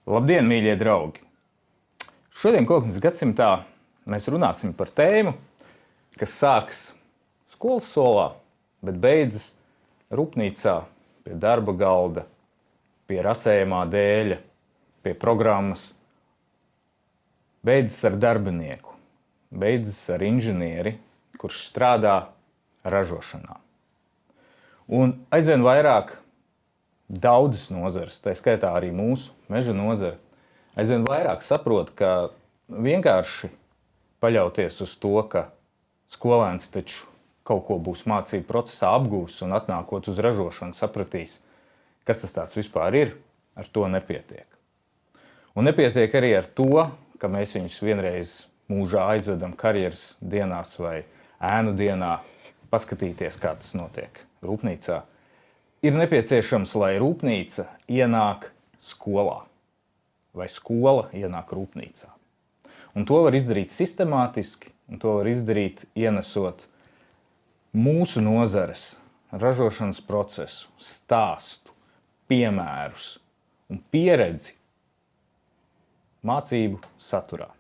Labdien, mīļie draugi! Šodien Koknes gadsimtā mēs runāsim par tēmu, kas sākas skolas solā, bet beidzas rūpnīcā, pie darba galda, pie rasējumā dēļa, pie programmas. Beidzas ar darbinieku, beidzas ar inženieri, kurš strādā ražošanā. Un aizvien vairāk daudzas nozares, tā skaitā arī mūsu meža nozare, aizvien vairāk saprot, ka vienkārši paļauties uz to, ka skolēns taču kaut ko būs mācību procesā apgūs un atnākot uz ražošanu sapratīs, kas tas tāds vispār ir, ar to nepietiek. Un nepietiek arī ar to, ka mēs viņus vienreiz mūžā aizvedam karjeras dienās vai ēnu dienā paskatīties, kā tas notiek rūpnīcā. Ir nepieciešams, lai rūpnīca ienāk skolā vai skola ienāk rūpnīcā. Un to var izdarīt sistemātiski, un to var izdarīt ienesot mūsu nozares ražošanas procesu, stāstu, piemērus un pieredzi mācību saturā.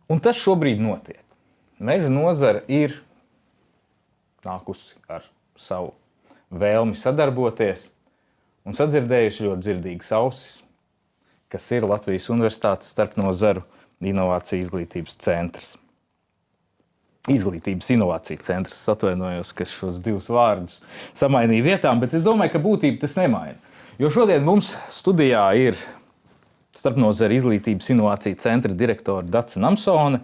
Un tas šobrīd notiek. Meža nozara ir nākusi ar savu vēlmi sadarboties un sadzirdējuši ļoti dzirdīgas ausis, kas ir Latvijas Universitātes starpnozaru inovāciju izglītības centrs. Izglītības inovāciju centrs, atvainojos, ka šos divus vārdus samainīju vietām, bet es domāju, ka būtība tas nemaina. Jo šodien mums studijā ir starpnozaru izglītības inovāciju centra direktora Dace Namsone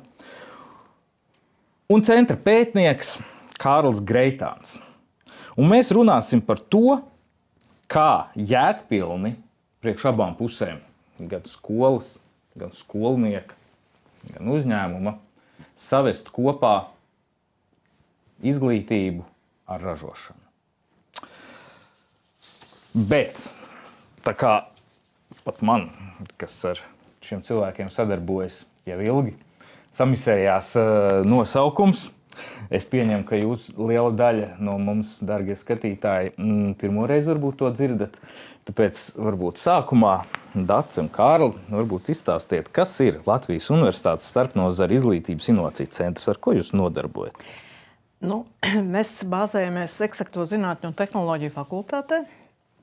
un centra pētnieks Kārlis Greitāns. Un mēs runāsim par to, kā jēgpilni priekš abām pusēm, gan skolas, gan skolnieka, gan uzņēmuma, savest kopā izglītību ar ražošanu. Bet tā kā pat man, kas ar šiem cilvēkiem sadarbojas jau ilgi, samisējās nosaukums, es pieņemu, ka jūs liela daļa no mums, dargie skatītāji, pirmo reizi varbūt to dzirdat. Tāpēc varbūt sākumā Dace un Kārli varbūt izstāstiet, kas ir Latvijas Universitātes starpnozaru izglītības inovāciju centrs, ar ko jūs nodarbojat? Mēs bāzējamies Eksakto zinātņu un tehnoloģiju fakultātē,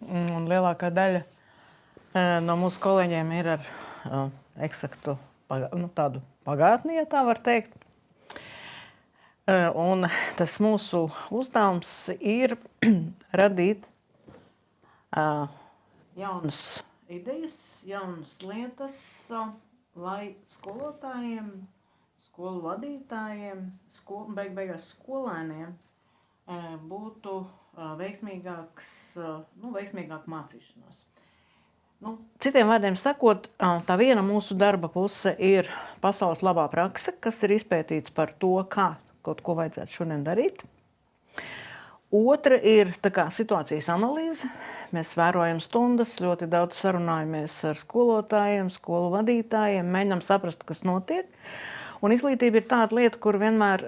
un lielākā daļa no mūsu kolēģiem ir ar eksaktu tādu pagātni, ja tā var teikt. Un tas mūsu uzdevums ir radīt jaunas idejas, jaunas lietas, lai skolotājiem, skolu vadītājiem, beigās skolēniem būtu veiksmīgāk mācīšanos. Citiem vārdiem sakot, tā viena mūsu darba puse ir pasaules labā prakse, kas ir izpētīts par to, kā kaut ko vajadzētu šodien darīt. Otra ir situācijas analīze. Mēs vērojam stundas, ļoti daudz sarunājamies ar skolotājiem, skolu vadītājiem, mēģinām saprast, kas notiek. Un izglītība ir tāda lieta, kur vienmēr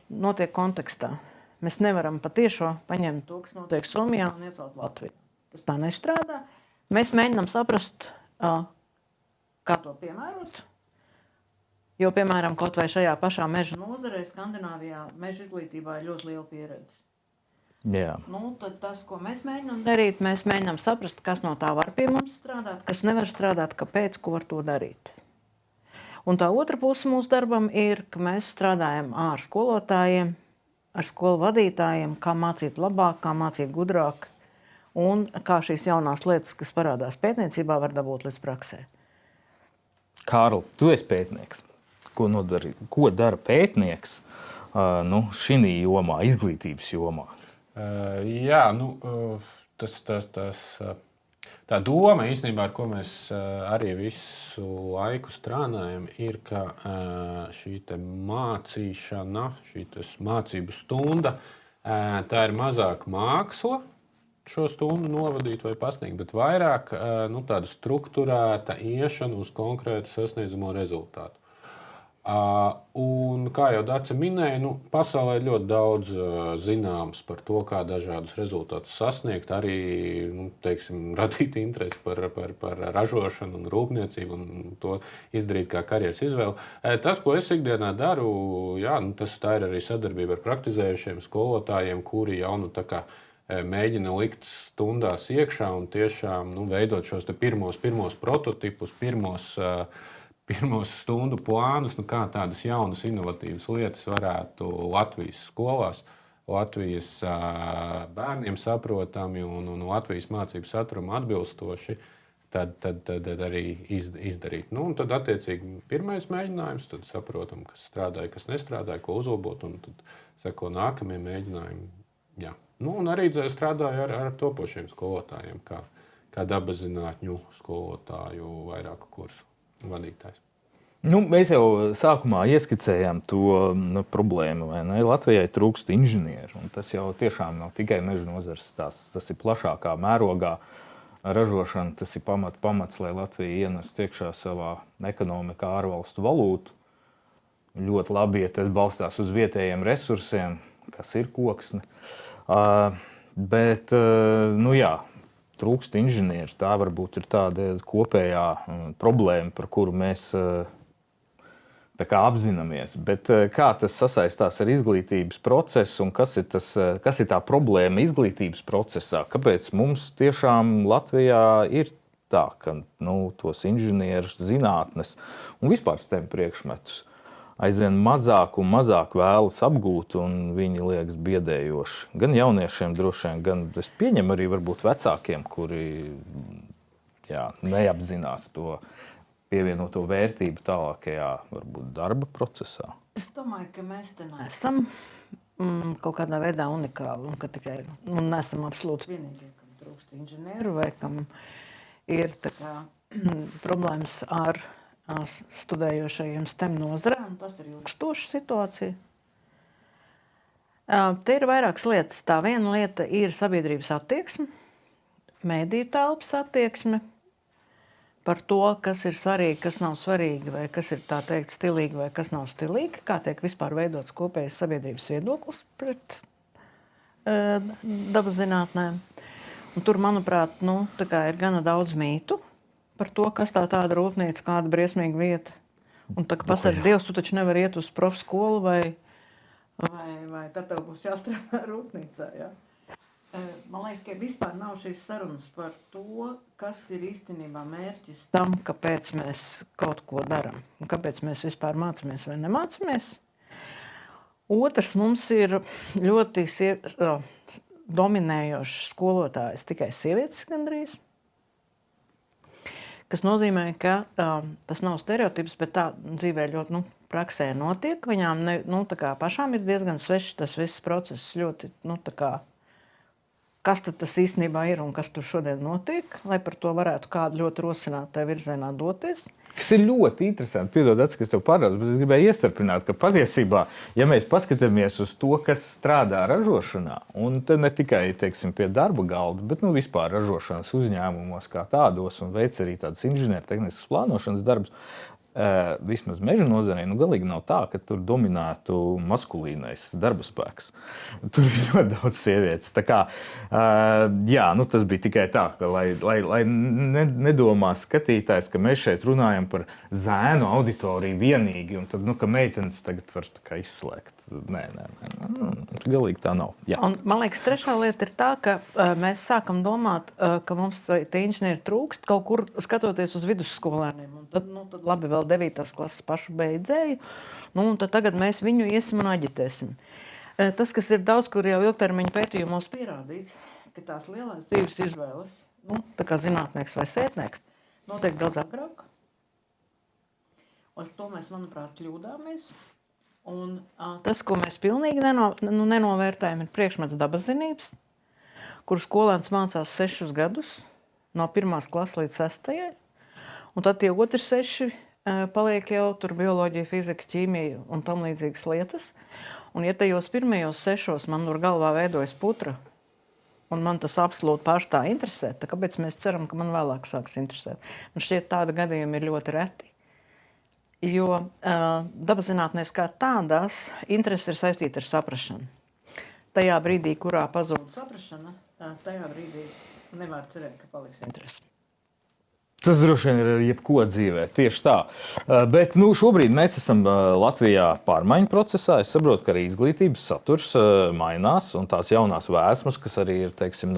notiek kontekstā. Mēs nevaram patiešo paņemt to, kas notiek Somijā un iecelt Latviju. Tas tā nestrādā. Mēs mēģinām saprast, kā to piemērot. Jo, piemēram, kaut vai šajā pašā meža nozarē, Skandināvijā, meža izglītībā ir ļoti liela pieredze. Jā. Tad tas, ko mēs mēģinām darīt, mēs mēģinām saprast, kas no tā var pie mums strādāt, kas nevar strādāt, kāpēc, ko var to darīt. Un tā otra puse mūsu darbam ir, ka mēs strādājam ar skolotājiem, ar skolu vadītājiem, kā mācīt labāk, kā mācīt gudrāk un kā šīs jaunās lietas, kas parādās pētniecībā, var dabūt līdz praksē. Kārli, tu esi pētnieks. Ko dara pētnieks šī jomā, izglītības jomā? Tā doma īstenībā, ar ko mēs arī visu laiku strādājam, ir, ka šī mācīšana, šī mācību stunda, tā ir mazāk māksla šo stundu novadīt vai pasniegt, bet vairāk tāda strukturēta iešana uz konkrētu sasniedzamo rezultātu. Un, kā jau Dāca minēja, pasaulē ir ļoti daudz zināms par to, kā dažādus rezultātus sasniegt, arī teiksim, radīt interesi par ražošanu un rūpniecību un to izdarīt kā karjeras izvēli. Tas, ko es ikdienā daru, tā ir arī sadarbība ar praktizējušiem skolotājiem, kuri jau mēģina likt stundās iekšā un tiešām veidot šos pirmos prototipus, pirmos stundu plānus, kā tādas jaunas, inovatīvas lietas varētu Latvijas skolās, Latvijas bērniem saprotami un Latvijas mācību saturam atbilstoši, tad arī izdarīt. Tad, attiecīgi, pirmais mēģinājums, tad saprotam, kas strādāja, kas nestrādāja, ko uzlabot, un tad seko nākamie mēģinājumi. Jā. Un arī strādāju ar topošiem skolotājiem, kā dabaszinātņu skolotāju vairāku kursu vadītājs. Mēs jau sākumā ieskicējām to problēmu, vai ne? Latvijai trūkst inženieru, un tas jau tiešām nav tikai meža nozares stāsts. Tas ir plašākā mērogā ražošana, tas ir pamats, lai Latvija ienestu iekšā savā ekonomikā ārvalstu valūtu. Ļoti labi, ja tas balstās uz vietējiem resursiem, kas ir koksne. Bet, trūkst inženieri. Tā varbūt ir tāda kopējā problēma, par kuru mēs apzināmies. Bet kā tas sasaistās ar izglītības procesu un kas ir tā problēma izglītības procesā? Kāpēc mums tiešām Latvijā ir tā, ka tos inženierus, zinātnes un vispār STEM priekšmetus aizvien mazāk un mazāk vēlas apgūt, un viņi liekas biedējoši. Gan jauniešiem droši vien, gan es pieņemu arī varbūt vecākiem, kuri neapzinās to pievienoto vērtību tālākajā varbūt darba procesā. Es domāju, ka mēs te neesam kaut kādā veidā unikāli, un ka tikai neesam absolūti vienīgie, kam trūkst inženieru vai kam ir problēmas ar studējošajiem STEM nozarē, un tas ir ilgstoša situācija. Te ir vairākas lietas. Tā viena lieta ir sabiedrības attieksme, mediju telpas attieksme par to, kas ir svarīgi, kas nav svarīgi, vai kas ir tā teikt stilīgi, vai kas nav stilīgi, kā tiek vispār veidots kopējs sabiedrības viedoklis pret dabas zinātnēm. Un tur, manuprāt, ir gana daudz mītu par to, kas tāda rūpnīca, kāda briesmīga vieta. Un pasaka, Dievs, tu taču nevar iet uz profskolu vai tad tev būs jāstrādā rūpnīcā. Ja? Man liekas, ka vispār nav šīs sarunas par to, kas ir īstenībā mērķis tam, kāpēc mēs kaut ko darām. Un kāpēc mēs vispār mācāmies vai nemācāmies. Otrs, mums ir ļoti dominējošs skolotājs, tikai sievietes gandrīz. Kas nozīmē, ka tas nav stereotips, bet tā dzīvē ļoti praksē notiek. Viņām pašām ir diezgan svešs tas viss process. Ļoti, kas tad tas īstenībā ir un kas tur šodien notiek, lai par to varētu kādu ļoti rosināt tajā virzienā doties. Kas ir ļoti interesanti. Piedod, ka es tev pārtraucu, bet es gribēju iestarpināt, ka patiesībā, ja mēs paskatāmies uz to, kas strādā ražošanā, un te ne tikai pie darba galda, bet vispār ražošanas uzņēmumos kā tādos un veic arī tādus inženiertehniskas plānošanas darbus, vismaz meža nozarē, galīgi nav tā, ka tur dominētu maskulīnais darba spēks. Tur ir ļoti daudz sievietes. Tā kā, tas bija tikai tā, ka, lai nedomā skatītājs, ka mēs šeit runājam par zēnu auditoriju vienīgi, un tad, ka meitenes tagad var izslēgt. Nē, galīgi tā nav. Jā. Un, man liekas, trešā lieta ir tā, ka mēs sākam domāt, ka mums tie inženieri trūkst kaut kur skatoties uz vidusskolēniem. Un tad labi, vēl 9. klases pašu beidzēju, un tad tagad mēs viņu iesim un aģitēsim. Tas, kas ir daudz, kur jau ilgtermiņa pētījumos pierādīts, ka tās lielās dzīves izvēles, tā kā zinātnieks vai sētnieks, notiek daudz agrāk. Un to mēs, manuprāt, kļūdāmies. Un tas, ko mēs pilnīgi nenovērtējam, ir priekšmets dabaszinības, kur skolēns mācās 6 gadus, no 1. klases līdz 6. Un tad tie otri 6 paliek jau tur bioloģija, fizika, ķīmija un tam līdzīgas lietas. Un ja tajos pirmajos 6 man tur galvā veidojas putra, un man tas absolūti pārstāv interesēt, tad kāpēc mēs ceram, ka man vēlāk sāks interesēt? Un šķiet tāda gadījuma ir ļoti reti. Jo dabaszinātnēs kā tādās intereses ir saistīta ar saprašanu. Tajā brīdī, kurā pazūd saprašana, tajā brīdī nevar cerēt, ka paliks interesi. Tas droši vien ir ar jebko dzīvē, tieši tā. Bet šobrīd mēs esam Latvijā pārmaiņu procesā. Es saprotu, ka arī izglītības saturs mainās, un tās jaunās vēsmas, kas arī ir, teiksim,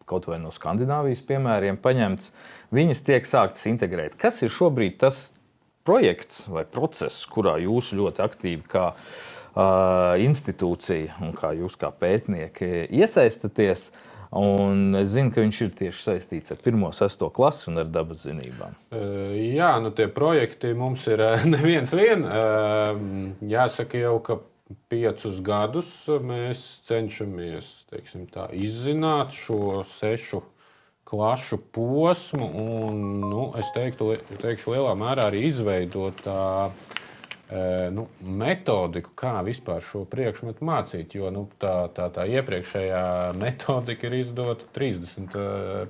kaut vai no Skandināvijas piemēriem paņemts, viņas tiek sāktas integrēt. Kas ir šobrīd tas projekts vai process, kurā jūs ļoti aktīvi kā institūcija un kā jūs kā pētnieki iesaistaties? Un es zinu, ka viņš ir tieši saistīts ar 1. 6. klasi un ar dabas zinībām. Jā, tie projekti mums ir neviens vien. Jāsaka jau, ka 5 gadus mēs cenšamies, teiksim tā, izzināt šo 6 klašu posmu un, es teikšu lielā mērā arī izveidot metodiku, kā vispār šo priekšmetu mācīt, jo tā iepriekšējā metodika ir izdota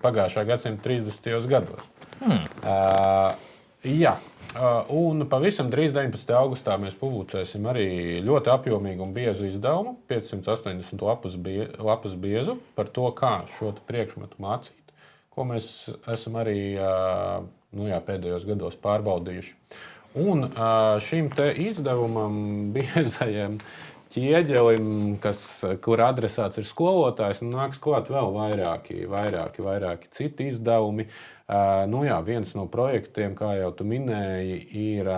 pagājušā gadsimta 30. gados. Un pavisam drīz 19. augustā mēs publicēsim arī ļoti apjomīgu un biezu izdevumu, 580 lapas biezu, par to, kā šo priekšmetu mācīt, ko mēs esam arī pēdējos gados pārbaudījuši. Un šim te izdevumam, biezajam ķieģelim, kur adresāts ir skolotājs, nāks klāt vēl vairāki citi izdevumi. Viens no projektiem, kā jau tu minēji, ir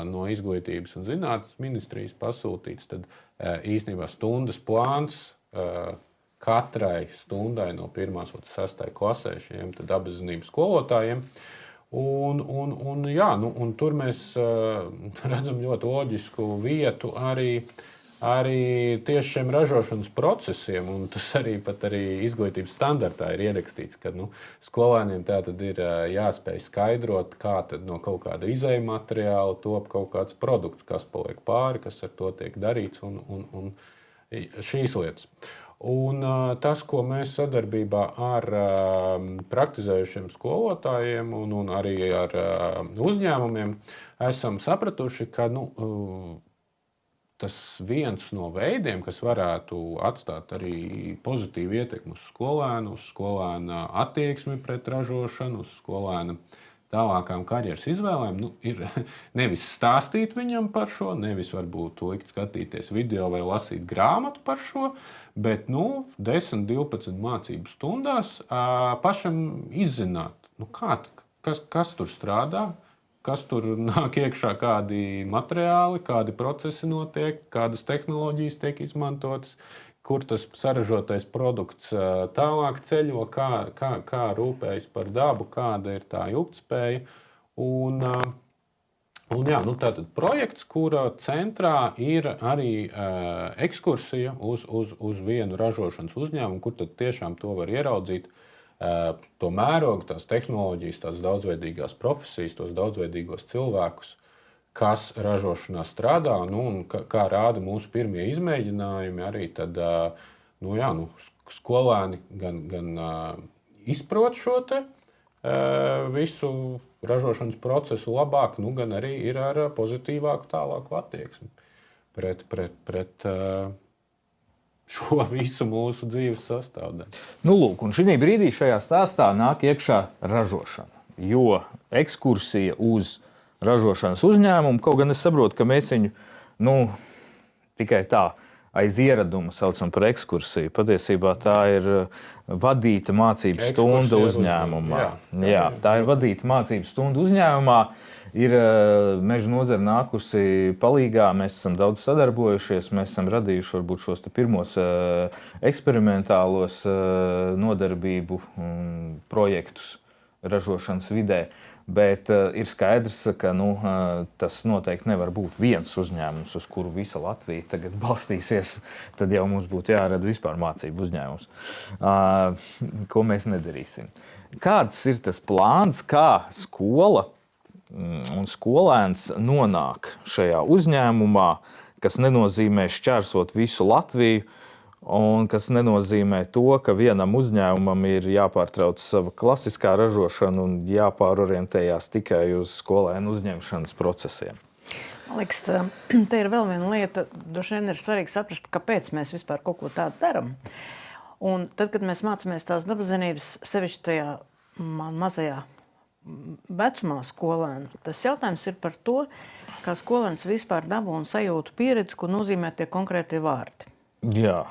no Izglītības un zinātnes ministrijas pasūtīts. Tad īstenībā stundas plāns katrai stundai no 1. līdz 6. klasē šiem dabaszinību skolotājiem. Un tur mēs redzam ļoti loģisku vietu arī tieši šiem ražošanas procesiem. Un tas arī izglītības standartā ir ierakstīts, ka skolēniem tātad ir jāspēj skaidrot, kā tad no kaut kāda izēja materiāla top kaut kāds produkts, kas paliek pāri, kas ar to tiek darīts un šīs lietas. Un tas, ko mēs sadarbībā ar praktizējušiem skolotājiem un arī ar uzņēmumiem esam sapratuši, ka tas viens no veidiem, kas varētu atstāt arī pozitīvu ietekmi uz skolēna attieksmi pret ražošanu, uz skolēna tālākām karjeras izvēlēm, ir nevis stāstīt viņam par šo, nevis varbūt likt skatīties video vai lasīt grāmatu par šo, bet 10-12 mācību stundās pašam izzināt, kas tur strādā, kas tur nāk iekšā, kādi materiāli, kādi procesi notiek, kādas tehnoloģijas tiek izmantotas, kur tas saražotais produkts tālāk ceļo, kā rūpējas par dabu, kāda ir tā ilgtspēja. Tātad projekts, kura centrā ir arī ekskursija uz vienu ražošanas uzņēmumu, kur tad tiešām to var ieraudzīt, to mērogu, tās tehnoloģijas, tās daudzveidīgās profesijas, tos daudzveidīgos cilvēkus, kas ražošanā strādā, un kā rāda mūsu pirmie izmēģinājumi, arī tad, skolēni gan izprot šo te visu ražošanas procesu labāk, gan arī ir ar pozitīvāku tālāku attieksmi pret šo visu mūsu dzīves sastāvdaļu. Lūk, un šī brīdī šajā stāstā nāk iekšā ražošana, jo ekskursija uz ražošanas uzņēmumu, kaut gan es saprotu, ka mēs viņu tikai tā aiz ieraduma saucam par ekskursiju. Patiesībā tā ir vadīta mācību stunda uzņēmumā. Jā, tā ir vadīta mācību stunda uzņēmumā. Ir Meža nozare nākusi palīgā, mēs esam daudz sadarbojušies, mēs esam radījuši varbūt šos pirmos eksperimentālos nodarbību projektus ražošanas vidē. Bet ir skaidrs, ka tas noteikti nevar būt viens uzņēmums, uz kuru visa Latvija tagad balstīsies. Tad jau mums būtu jārada vispār mācību uzņēmums, ko mēs nedarīsim. Kāds ir tas plāns, kā skola un skolēns nonāk šajā uzņēmumā, kas nenozīmē šķērsot visu Latviju Un kas nenozīmē to, ka vienam uzņēmumam ir jāpārtrauc sava klasiskā ražošana un jāpārorientējās tikai uz skolēnu uzņemšanas procesiem. Man liekas, te ir vēl viena lieta, droši vien ir svarīgi saprast, kāpēc mēs vispār kaut ko tādu darām. Un tad, kad mēs mācāmies tās dabaszinības, sevišķi tajā mazajā vecumā skolēnu, tas jautājums ir par to, kā skolēns vispār dabū un sajūtu pieredzi, ko nozīmē tie konkrētie vārdi. Jā.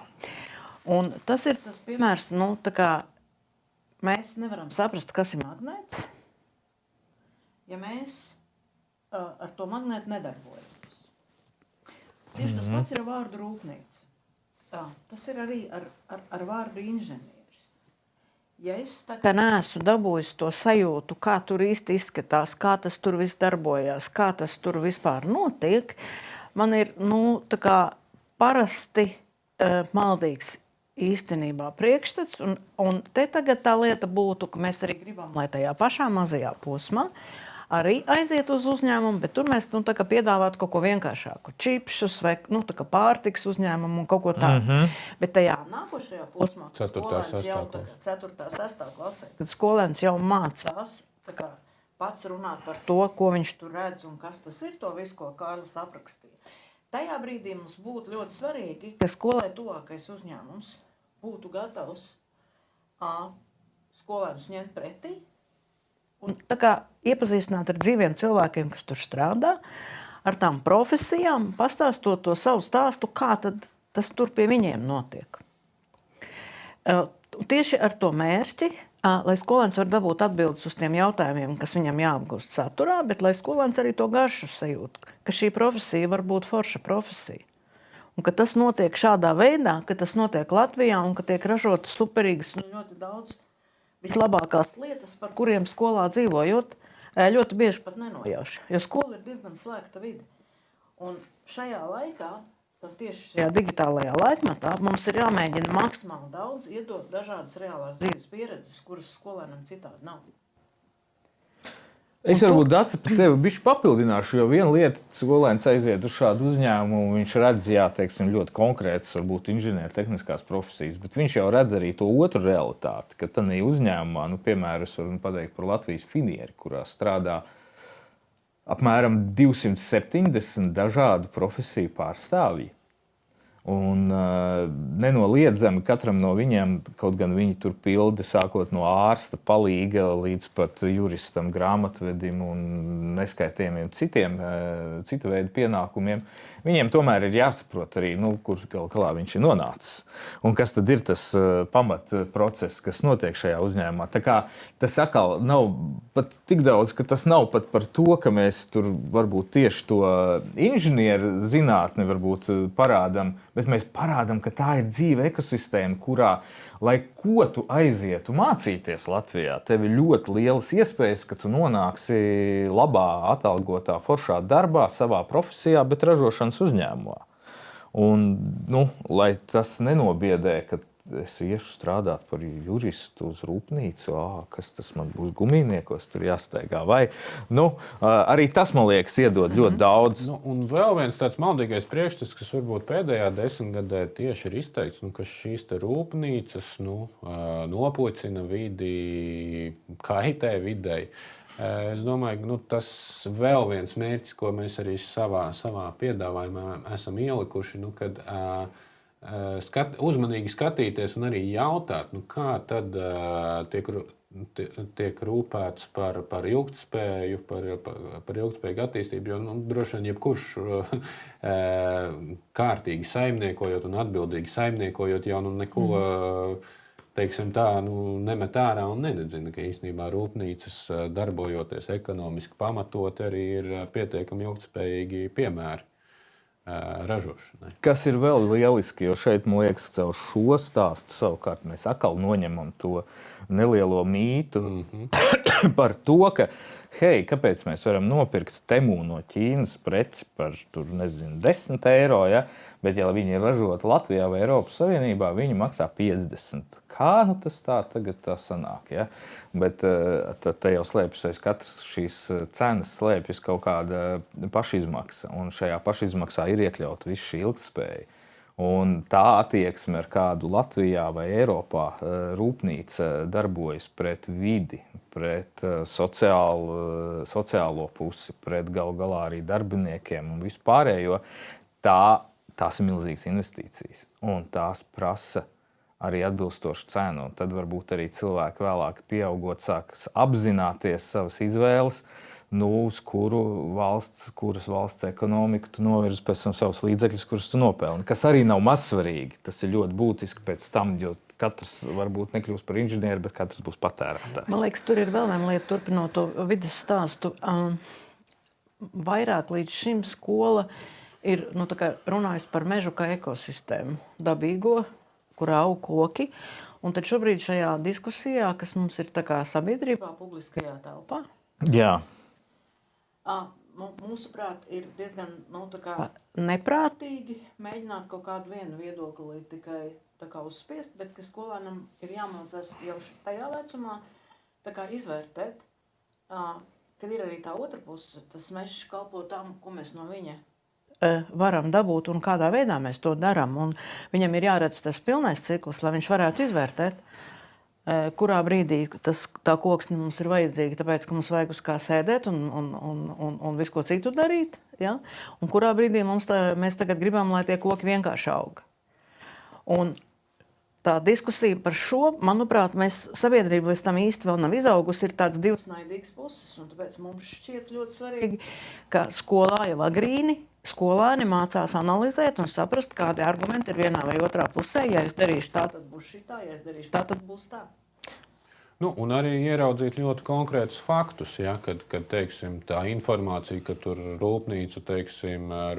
Un tas ir tas piemērs, tā kā mēs nevaram saprast, kas ir magnēts, ja mēs ar to magnētu nedarbojamies. Tieši tas pats ir ar vārdu rūpnīca. Tas ir arī ar vārdu inženieris. Ja es tā kā neesmu dabūjis to sajūtu, kā tur īsti izskatās, kā tas tur viss darbojās, kā tas tur vispār notiek, man ir tā kā parasti maldīgs īstenībā priekšstats. Un te tagad tā lieta būtu, ka mēs arī gribam, lai tajā pašā mazajā posmā arī aiziet uz uzņēmumu, bet tur mēs tā kā piedāvātu kaut ko vienkāršāku. Čipšus vai tā kā pārtiks uzņēmumu un kaut ko tādu. Bet tajā nākošajā posmā, kad skolēns jau 4. 6. klasē, kad skolēns jau mācās tā kā pats runāt par to, ko viņš tur redz un kas tas ir, to visu, ko Kārlis aprakstīja. Tajā brīdī mums būtu ļoti svarīgi, ka skolai tuvākais uzņēmums būtu gatavs skolēnus ņemt pretī, un tā kā iepazīstināt ar dzīviem cilvēkiem, kas tur strādā, ar tām profesijām, pastāstot to savu stāstu, kā tad tas tur pie viņiem notiek. Tieši ar to mērķi, lai skolēns var dabūt atbildes uz tiem jautājumiem, kas viņam jāapgūst saturā, bet lai skolēns arī to garšu sajūtu, ka šī profesija var būt forša profesija. Un ka tas notiek šādā veidā, ka tas notiek Latvijā un ka tiek ražotas superīgas un ļoti daudz vislabākās lietas, par kuriem skolā dzīvojot, ļoti bieži pat nenojauši. Jo skola ir diezgan slēgta vide. Un šajā laikā, tieši šajā digitālajā laikmatā, mums ir jāmēģina maksimāli daudz iedot dažādas reālās dzīves pieredzes, kuras skolēnam citādi nav. Es varbūt Dace par tevi bišķi papildināšu, jo viena lieta, skolēns aiziet uz šādu uzņēmumu, viņš redz, teiksim, ļoti konkrētas, varbūt inženiertehniskās profesijas, bet viņš jau redz arī to otru realitāti, ka tādā uzņēmumā, piemēram, es varu pateikt par Latvijas Finieri, kurā strādā apmēram 270 dažādu profesiju pārstāvji. Un nenoliedzami katram no viņiem, kaut gan viņi tur pilda sākot no ārsta, palīga līdz pat juristam, grāmatvedim un neskaitījumiem cita veida pienākumiem, viņiem tomēr ir jāsaprot arī, kur galā viņš ir nonācis. Un kas tad ir tas pamat process, kas notiek šajā uzņēmumā. Tā kā tas atkal nav pat tik daudz, ka tas nav pat par to, ka mēs tur varbūt tieši to inženieru zinātni varbūt parādam, bet mēs parādām, ka tā ir dzīve ekosistēma, kurā, lai ko tu aizietu mācīties Latvijā, tev ir ļoti lielas iespējas, ka tu nonāksi labā, atalgotā, foršā darbā, savā profesijā, bet ražošanas uzņēmumā. Un, lai tas nenobiedē, ka es iešu strādāt par juristu uz rūpnīcu, kas tas man būs gumijniekos, tur jāsteigā. Vai, arī tas, man liekas, iedod ļoti daudz. Un vēl viens tāds maldīgais priekšstats, kas varbūt pēdējā 10 gadē tieši ir izteikts, ka šīs te rūpnīcas nopocina vidi, kaitē videi. Es domāju, tas vēl viens mērķis, ko mēs arī savā piedāvājumā esam ielikuši, kad uzmanīgi skatīties un arī jautāt, kā tad tiek rūpēts par ilgtspēju, par ilgtspējīgu attīstību, jo droši vien jebkurš kārtīgi saimniekojot un atbildīgi saimniekojot jau neko, teiksim tā, nemet ārā un nededzina, ka īstenībā rūpnīcas darbojoties ekonomiski pamatot arī ir pietiekami ilgtspējīgi piemēri ražošanai. Kas ir vēl lieliski, jo šeit, man liekas, caur šo stāstu savukārt mēs atkal noņemam to nelielo mītu par to, ka, kāpēc mēs varam nopirkt Temu no Ķīnas preci par, 10 eiro, bet ja viņi ir ražoti Latvijā vai Eiropas Savienībā, viņi maksā 50. Kā tas tagad tā sanāk, Bet te jau slēpjas aiz katras šīs cenas slēpjas kaut kāda pašizmaksa, un šajā pašizmaksā ir iekļauta viss šī ilgtspēja. Un tā attieksme, ar kādu Latvijā vai Eiropā rūpnīca darbojas pret vidi, pret sociālo pusi, pret galu galā arī darbiniekiem un vispārējo, tās ir milzīgas investīcijas. Un tās prasa arī atbilstošu cenu. Un tad varbūt arī cilvēki vēlāk pieaugot sākas apzināties savas izvēles, uz kuras valsts ekonomiku tu novirzi pēc tam savus līdzekļus, kurus tu nopelni. Kas arī nav mazsvarīgi. Tas ir ļoti būtiski pēc tam, jo katrs varbūt nekļūs par inženieri, bet katrs būs patērētājs. Man liekas, tur ir vēl viena lieta, turpinot to vides stāstu. Vairāk līdz šim skola ir runājusi par mežu kā ekosistēmu, dabīgo, kurā aug koki. Un tad šobrīd šajā diskusijā, kas mums ir tā kā sabiedrībā, publiskajā telpā, Jā. Mūsuprāt, ir diezgan neprātīgi mēģināt kaut kādu vienu viedokli tikai uzspiest, bet ka skolēnam ir jāmācās jau tajā vecumā izvērtēt, kad ir arī tā otra puse, tas mežs kalpo tam, ko mēs no viņa varam dabūt un kādā veidā mēs to darām. Un viņam ir jāredz tas pilnais cikls, lai viņš varētu izvērtēt, kurā brīdī tā koksne mums ir vajadzīga, tāpēc, ka mums vajag uz kā sēdēt un visu ko citu darīt. Ja? Un kurā brīdī mēs tagad gribam, lai tie koki vienkārši aug. Un tā diskusija par šo, manuprāt, sabiedrība līdz tam īsti vēl nav izaugusi, ir tāds divsnaidīgs puses. Un tāpēc mums šķiet ļoti svarīgi, ka skolā jau agrīni skolēni mācās analizēt un saprast, kādi argumenti ir vienā vai otrā pusē. Ja es darīšu tā, tad būs šitā, ja es darīšu tā, tad būs tā. Un arī ieraudzīt ļoti konkrētus faktus, ja, kad teiksim, tā informācija, ka tur rūpnīca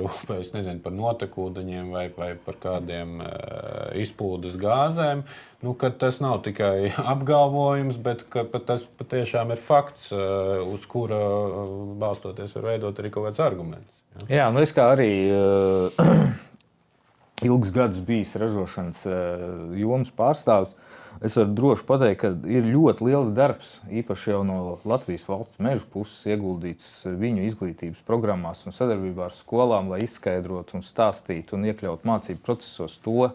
rūpējas par notekūdeņiem vai par kādiem izplūdes gāzēm, ka tas nav tikai apgalvojums, bet ka tas patiešām ir fakts, uz kura balstoties var veidot arī kaut kāds arguments. Jā, es kā arī ilgus gadus bijis ražošanas jomas pārstāvis, es varu droši pateikt, ka ir ļoti liels darbs, īpaši jau no Latvijas valsts mežu puses ieguldīts viņu izglītības programmās un sadarbībā ar skolām, lai izskaidrotu un stāstītu un iekļaut mācību procesos to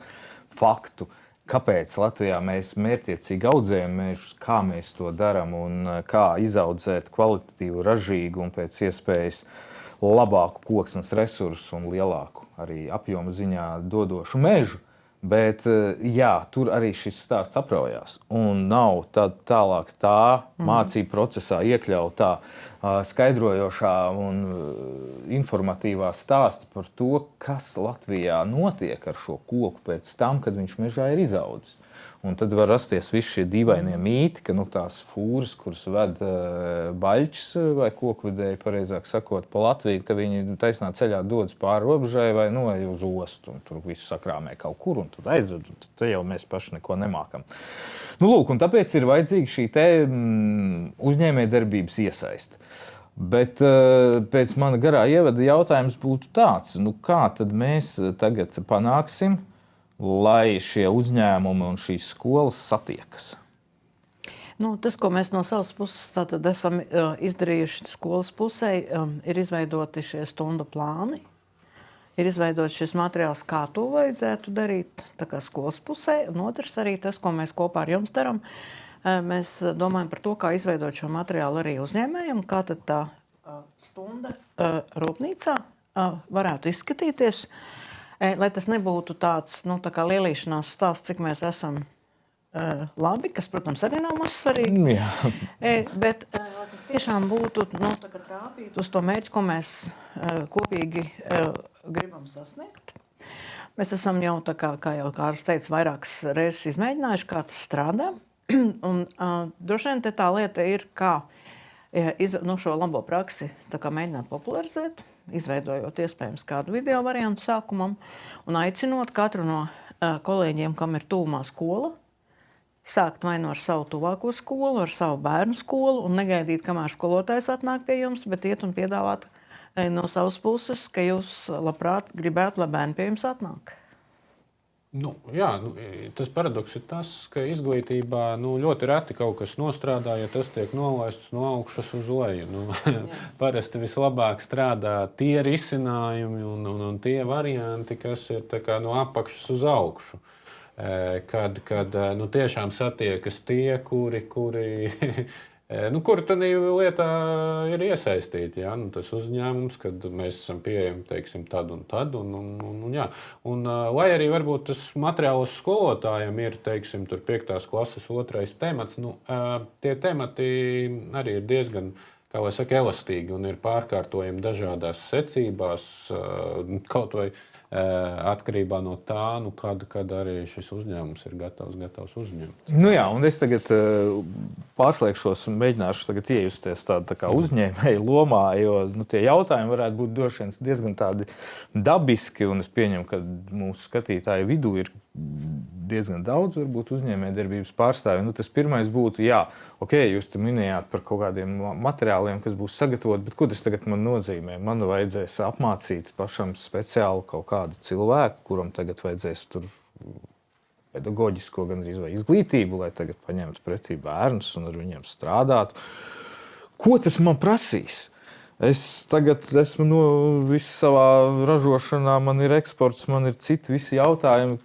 faktu, kāpēc Latvijā mēs mērķiecīgi audzējam mežus, kā mēs to darām un kā izaudzēt kvalitatīvu, ražīgu un pēc iespējas labāku koksnes resursu un lielāku arī apjomu ziņā dodošu mežu. Bet jā, tur arī šis stāsts apraujās. Un nav tālāk tā mācību procesā iekļautā skaidrojošā un informatīvā stāsta par to, kas Latvijā notiek ar šo koku pēc tam, kad viņš mežā ir izaudzis. Un tad var rasties visi šie dīvainie mīti, ka tās fūras, kuras ved baļķis vai kokvedēji, pareizāk sakot, pa Latviju, ka viņi taisnā ceļā dodas pāri robežai vai uz ostu. Un tur visu sakrāmē kaut kur un tad aizved. Tad jau mēs paši neko nemākam. Lūk, un tāpēc ir vajadzīga šī uzņēmējdarbības iesaiste. Bet pēc mana garā ievada jautājums būtu tāds, kā tad mēs tagad panāksim, lai šie uzņēmumi un šīs skolas satiekas? Tas, ko mēs no savas puses esam izdarījuši skolas pusē, ir izveidoti šie stundu plāni, ir izveidots šis materiāls, kā to vajadzētu darīt tā kā skolas pusē. Un otrs arī tas, ko mēs kopā ar jums darām, mēs domājam par to, kā izveidot šo materiālu arī uzņēmējiem, kā tad tā stunda rūpnīcā varētu izskatīties. Lai tas nebūtu tāds tā kā lielīšanās stāsts, cik mēs esam labi, kas, protams, arī nav maz svarīgi. Bet lai tas tiešām būtu trāpīt uz to mērķi, ko mēs kopīgi gribam sasniegt. Mēs esam jau, kā jau Kārlis teica, vairākas reizes izmēģinājuši, kā tas strādā. Un droši vien tā lieta ir, kā šo labo praksi mēģināt popularizēt, izveidojot iespējams kādu video variantu sākumam un aicinot katru no kolēģiem, kam ir tuvumā skola, sākt vai no ar savu tuvāko skolu, ar savu bērnu skolu un negaidīt, kamēr skolotājs atnāk pie jums, bet iet un piedāvāt no savas puses, ka jūs labprāt gribētu, lai bērni pie jums atnāk. Jā, tas paradoks ir tas, ka izglītībā ļoti reti kaut kas nostrādā, ja tas tiek nolaists no augšas uz leju. Parasti vislabāk strādā tie risinājumi un tie varianti, kas ir no apakšas uz augšu. Kad tiešām satiekas tie, kuri tad lietā ir iesaistīti. Ja? Tas uzņēmums, kad mēs esam pieejami, teiksim, tad un tad. Lai arī varbūt tas materiāls skolotājiem ir, teiksim, 5. klases 2. temats, tie temati arī ir diezgan, kā lai saka, elastīgi un ir pārkārtojami dažādās secībās, kaut vai atkarībā no tā, kad arī šis uzņēmums ir gatavs uzņemt. Un es tagad pārslēgšos un mēģināšu iejusties tādā kā uzņēmēju lomā, jo tie jautājumi varētu būt droši vien diezgan tādi dabiski, un es pieņemu, ka mūsu skatītāju vidū ir diezgan daudz varbūt uzņēmējdarbības pārstāvju. Tas pirmais būtu, jūs te minējāt par kaut kādiem materiāliem, kas būs sagatavoti, bet ko tas tagad man nozīmē? Man vajadzēs apmācīt pašam speciāli kaut kādu cilvēku, kuram tagad vajadzēs tur pedagoģisko gandrīz vai izglītību, lai tagad paņemtu pretī bērnus un ar viņiem strādātu. Ko tas man prasīs? Es tagad esmu visu savā ražošanā, man ir eksports, man ir citi visi jautājumi.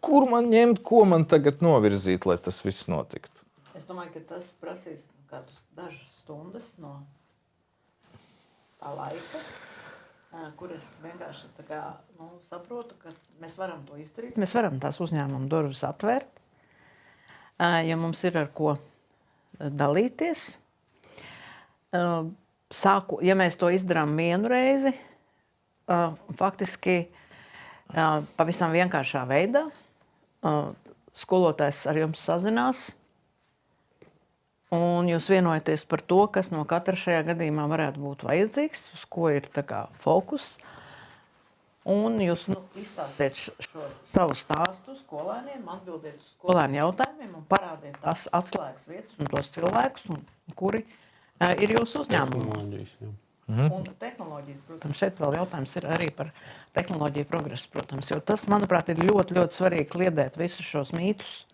Kur man ņemt, ko man tagad novirzīt, lai tas viss notiktu? Es domāju, ka tas prasīs dažas stundas no tā laika, kur es vienkārši saprotu, ka mēs varam to izdarīt. Mēs varam tās uzņēmuma durvis atvērt, ja mums ir ar ko dalīties. Ja mēs to izdarām vienu reizi, faktiski pavisam vienkāršā veidā, skolotājs ar jums sazinās, un jūs vienojaties par to, kas no katra šajā gadījumā varētu būt vajadzīgs, uz ko ir fokus. Un jūs izstāstiet šo savu stāstu skolēniem, atbildiet uz skolēnu jautājumiem un parādiet tās atslēgas vietas un tos cilvēkus, kuri ir jūsu uzņēmumā. Un tehnoloģijas, protams, šeit vēl jautājums ir arī par tehnoloģiju progresu, protams, jo tas, manuprāt, ir ļoti, ļoti svarīgi kliedēt visus šos mītus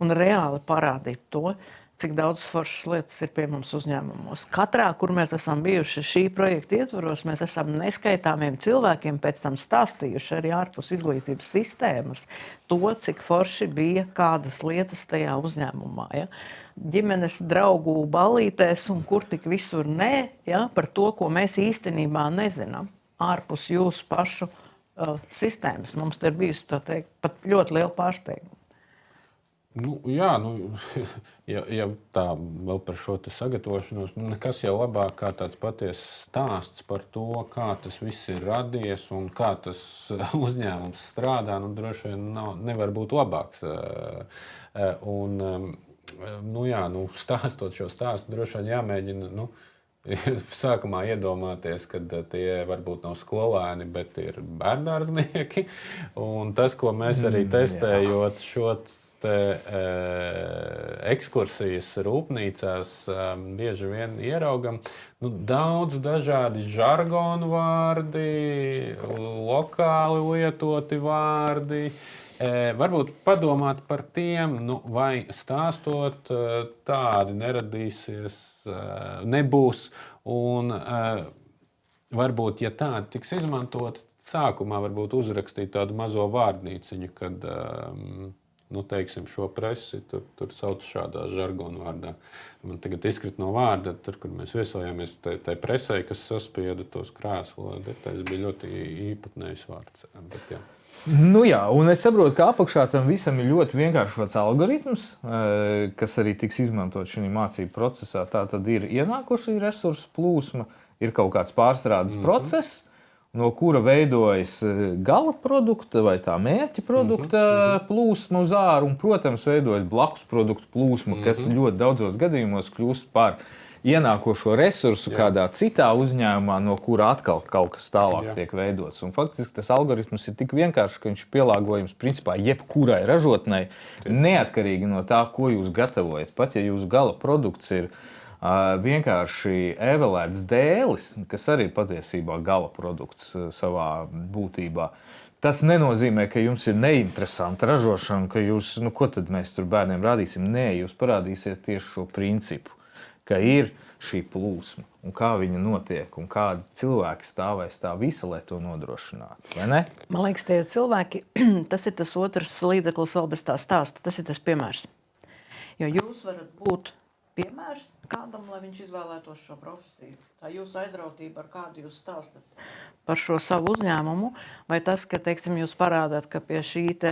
un reāli parādīt to, cik daudz foršas lietas ir pie mums uzņēmumos. Katrā, kur mēs esam bijuši šī projekta ietvaros, mēs esam neskaitāmiem cilvēkiem pēc tam stāstījuši arī ārpus izglītības sistēmas to, cik forši bija kādas lietas tajā uzņēmumā. Ja? Ģimenes draugu ballītēs un kur tik visur nē, par to, ko mēs īstenībā nezinām ārpus jūsu pašu sistēmas. Mums te ir bijusi, tā teikt, pat ļoti liela pārsteiguma. Ja tā vēl par šo sagatavošanos, nekas jau labāk kā tāds patiesas stāsts par to, kā tas viss ir radies un kā tas uzņēmums strādā, droši vien nevar būt labāks. Stāstot šo stāstu, droši vien jāmēģina sākumā iedomāties, ka tie varbūt nav skolēni, bet ir bērndārznieki. Un tas, ko mēs arī testējot šo ekskursijas rūpnīcās, bieži vien ieraugam daudz dažādi žargonu vārdi, lokāli lietoti vārdi. Varbūt padomāt par tiem, vai stāstot tādi neradīsies, nebūs. Un varbūt, ja tādi tiks izmantot, sākumā varbūt uzrakstīt tādu mazo vārdnīciņu, kad teiksim, šo presi tur sauc šādā žargonu vārdā. Man tagad izkrita no vārda, tur, kur mēs viesojāmies, tai presē, kas saspieda tos krēslu detaļas, bija ļoti īpatnējs vārds. Bet, jā. Un es saprotu, ka apakšā tam visam ir ļoti vienkāršots algoritms, kas arī tiks izmantot šajā mācību procesā. Tā tad ir ienākuši resursu plūsma, ir kaut kāds pārstrādes process, no kura veidojas gala produkta vai tā mērķa produkta plūsma uz āru, un, protams, veidojas blakus produktu plūsma, kas ļoti daudzos gadījumos kļūst par ienākošo resursu kādā citā uzņēmumā, no kura atkal kaut kas tālāk tiek veidots. Un faktiski tas algoritms ir tik vienkāršs, ka viņš ir pielāgojams principā jebkurai ražotnei, neatkarīgi no tā, ko jūs gatavojat. Pat ja jūsu gala produkts ir vienkārši evelēts dēlis, kas arī ir patiesībā gala produkts savā būtībā. Tas nenozīmē, ka jums ir neinteresanti ražošana, ka jūs, ko tad mēs tur bērniem rādīsim? Nē, jūs parādīsiet tieši šo principu, ka ir šī plūsma un kā viņa notiek un kādi cilvēki stāv aiz tā visa, lai to nodrošinātu, vai ne? Man liekas, tie cilvēki, tas ir tas otrs līdzeklis vēl bez tā stāsta, tas ir tas piemērs. Jo jūs varat būt piemērs kādam, lai viņš izvēlētos šo profesiju. Tā jūsu aizrautība, ar kādu jūs stāstat par šo savu uzņēmumu, vai tas, ka, teiksim, jūs parādāt, ka pie šī te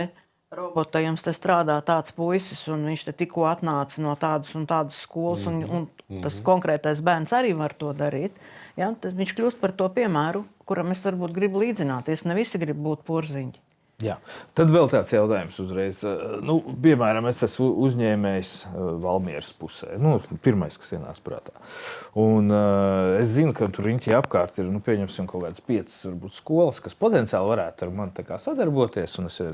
robota jums te strādā tāds puisis, un viņš te tikko atnāca no tādas un tādas skolas, un tas konkrētais bērns arī var to darīt. Ja? Tad viņš kļūst par to piemēru, kuram es varbūt gribu līdzināties. Ne visi grib būt porziņi. Jā. Tad vēl tāds jautājums uzreiz. Piemēram, es esmu uzņēmējs Valmieras pusē. Pirmais, kas ienāca prātā. Un es zinu, ka tur riņķī apkārt ir, pieņemsim, kaut kādas 5 varbūt skolas, kas potenciāli varētu ar mani sadarboties, un ir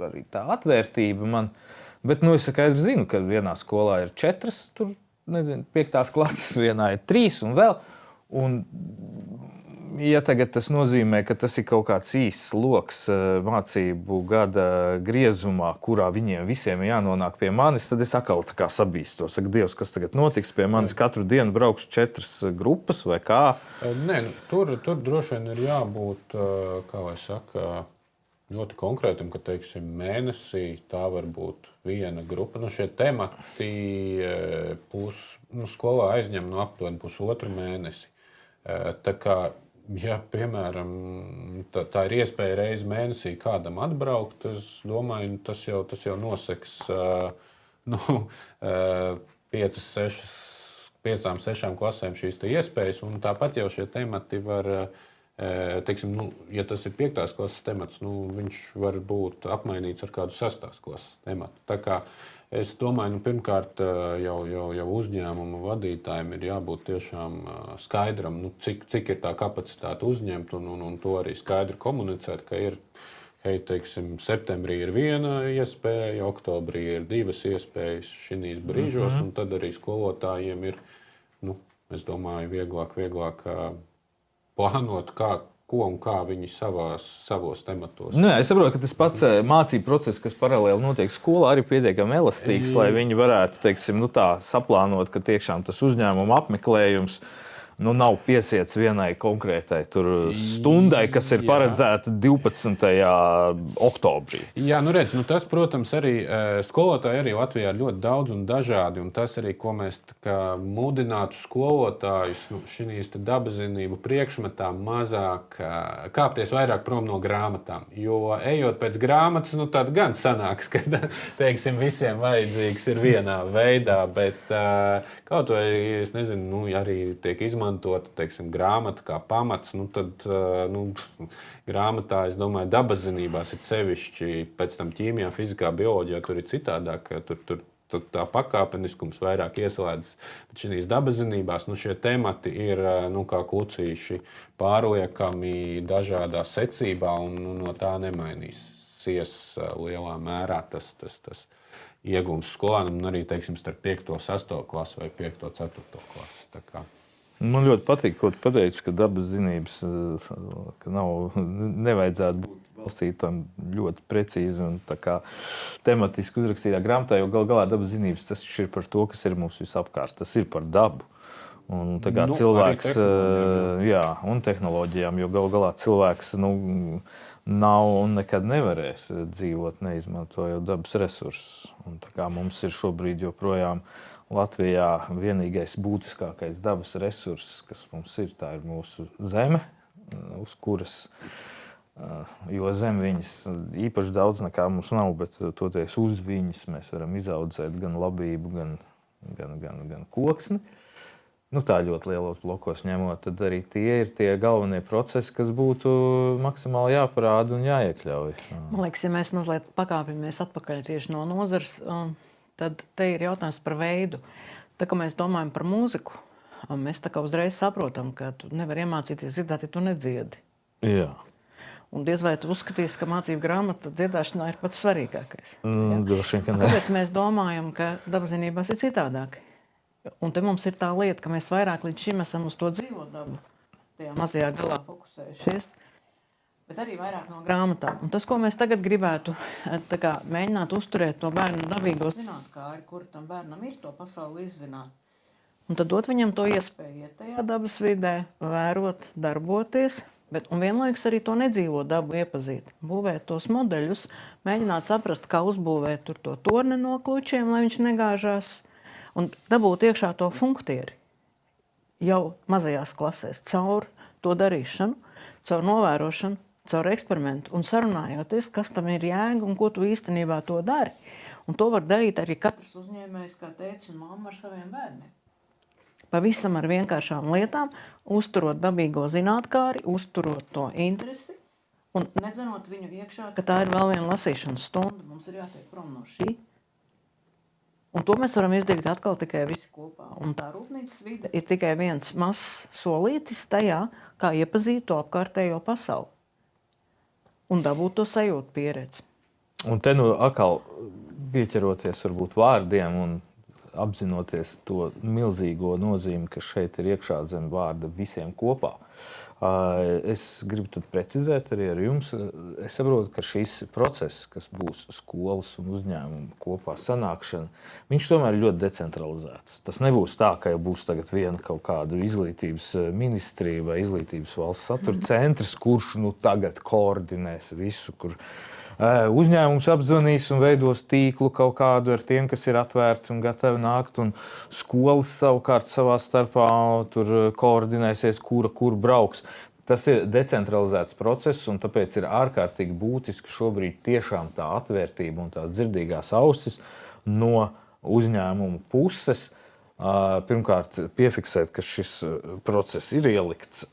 arī tā atvērtība man. Bet es skaidri zinu, ka vienā skolā ir 4, tur, 5. klases, vienā ir 3 un vēl. Un ja tagad tas nozīmē, ka tas ir kaut kāds īsts loks mācību gada griezumā, kurā viņiem visiem ir jānonāk pie manis, tad es atkal tā kā sabīstos. Saku, Dievs, kas tagad notiks pie manis? Katru dienu braukšu 4 grupas vai kā? Nē, tur droši vien ir jābūt, kā lai saka, ļoti konkrētam, ka, teiksim, mēnesī tā var būt viena grupa. Šie temati skolā aizņem aptuveni pusotru mēnesi. Tā kā, ja, piemēram, tā ir iespēja reizi mēnesī kādam atbraukt, es domāju, tas jau noseks 5-6 klasēm šīs iespējas, un tāpat jau šie temati var, teiksim, ja tas ir 5. klases temats, viņš var būt apmainīts ar kādu 6. klases tematu. Tā kā es domāju, pirmkārt, jau uzņēmuma vadītājiem ir jābūt tiešām skaidram, cik ir tā kapacitāte uzņemt un to arī skaidri komunicēt, ka ir, teiksim, septembrī ir viena iespēja, oktobrī ir 2 iespējas šīs brīžos, un tad arī skolotājiem ir, es domāju, vieglāk plānot, ko un kā viņi savos tematos. Es saprotu, ka tas pats mācību process, kas paralēli notiek skolā, arī pietiekami elastīgs, lai viņi varētu, teiksim, tā saplānot, ka tiešām tas uzņēmuma apmeklējums nav piesiets vienai konkrētai stundai, kas ir paredzēta 12. oktobrī. Jā, redz, tas, protams, arī skolotāji arī Latvijā ir ļoti daudz un dažādi, un tas arī, ko mēs mudinātu skolotājus šīs dabazinību priekšmetā mazāk kāpties vairāk prom no grāmatām. Jo ejot pēc grāmatas, tad gan sanāks, ka, teiksim, visiem vajadzīgs ir vienā veidā, bet kaut vai, es nezinu, arī tiek izmantota, teiksim, grāmata kā pamats, tad grāmatā, es domāju, dabaszinībās ir sevišķi, pēc tam ķīmijā, fizikā, bioloģijā tur ir citādāk, tur tā pakāpeniskums vairāk ieslēdzas. Bet šīs dabaszinībās šie temati ir kā klucīši pārliekami dažādā secībā, un no tā nemainīsies lielā mērā tas iegūms skolēnam, un arī, teiksim, starp 5. un 6. klasi vai 5. un 4. klasi. Tā kā. Man ļoti patīk, ko tu pateici, ka dabas zinības nevajadzētu būt balstītam ļoti precīzi un tematiski uzrakstītā grāmatā, jo gal galā dabas zinības tas ir par to, kas ir mums visapkārt. Tas ir par dabu. Un cilvēks, un tehnoloģijām, jo gal galā cilvēks nav un nekad nevarēs dzīvot, neizmantojot dabas resursus. Un mums ir šobrīd joprojām Latvijā vienīgais būtiskākais dabas resurss, kas mums ir, tā ir mūsu zeme, uz kuras, jo zem viņas īpaši daudz nekā mums nav, bet toties uz viņas mēs varam izaudzēt gan labību, gan koksni. Tā ļoti lielos blokos ņemot, tad arī tie ir tie galvenie procesi, kas būtu maksimāli jāparāda un jāiekļauj. Man liekas, ja mēs mazliet pakāpjamies atpakaļ tieši no nozares, tad te ir jautājums par veidu. Tā kā mēs domājam par mūziku, mēs tā kā uzreiz saprotam, ka tu nevar iemācīties dziedāt, ja tu nedziedi. Jā. Un diez vai tu uzskatīsi, ka mācību grāmata dziedāšanā ir pats svarīgākais. Droši vien, ka ne. Kāpēc mēs domājam, ka dabaszinībās ir citādāk? Un te mums ir tā lieta, ka mēs vairāk līdz šim esam uz to dzīvo dabu, tajā mazajā galā fokusējušies, bet arī vairāk no grāmatām. Un tas, ko mēs tagad gribētu mēģināt uzturēt to bērnu dabīgo zinātkāri, kur tam bērnam ir to pasauli izzināt, un tad dot viņam to iespēju iet tajā dabas vidē, vērot, darboties, un vienlaikus arī to nedzīvo dabu iepazīt, būvēt tos modeļus, mēģināt saprast, kā uzbūvēt tur to torni no klučiem, lai viņš negāžās, un dabūt iekšā to funktieri jau mazajās klasēs, caur to darīšanu, caur novērošanu, caur eksperimentu un sarunājoties, kas tam ir jēga un ko tu īstenībā to dari. Un to var darīt arī katrs uzņēmējs, kā tētis un mamma ar saviem bērniem. Pavisam ar vienkāršām lietām, uzturot dabīgo zinātkāri, uzturot to interesi un nedzenot viņu iekšā, ka tā ir vēl viena lasīšanas stunda, mums ir jātiek prom no šī. Un to mēs varam izdarīt atkal tikai visi kopā. Un tā rūpnīcas vide ir tikai viens mazs solītis tajā, kā iepazīt to apkārtējo pasauli. Un dabūt to sajūtu pieredzi. Un te nu atkal pieķeroties varbūt vārdiem un apzinoties to milzīgo nozīmi, kas šeit ir iekšā zem vārda visiem kopā. Es gribu tad precizēt arī ar jums. Es saprotu, ka šis process, kas būs skolas un uzņēmumu kopā sanākšana, viņš tomēr ir ļoti decentralizēts. Tas nebūs tā, ka jau būs tagad viena kaut kāda izglītības ministrija vai izglītības valsts satura centrs, kurš nu tagad koordinēs visu, kur uzņēmums apzvanīs un veidos tīklu kaut kādu ar tiem, kas ir atvērti un gatavi nākt, un skolas savukārt savā starpā tur koordinēsies, kur brauks. Tas ir decentralizēts process, un tāpēc ir ārkārtīgi būtiski šobrīd tiešām tā atvērtība un tās dzirdīgās ausis no uzņēmumu puses. Pirmkārt, piefiksēt, ka šis process ir ielikts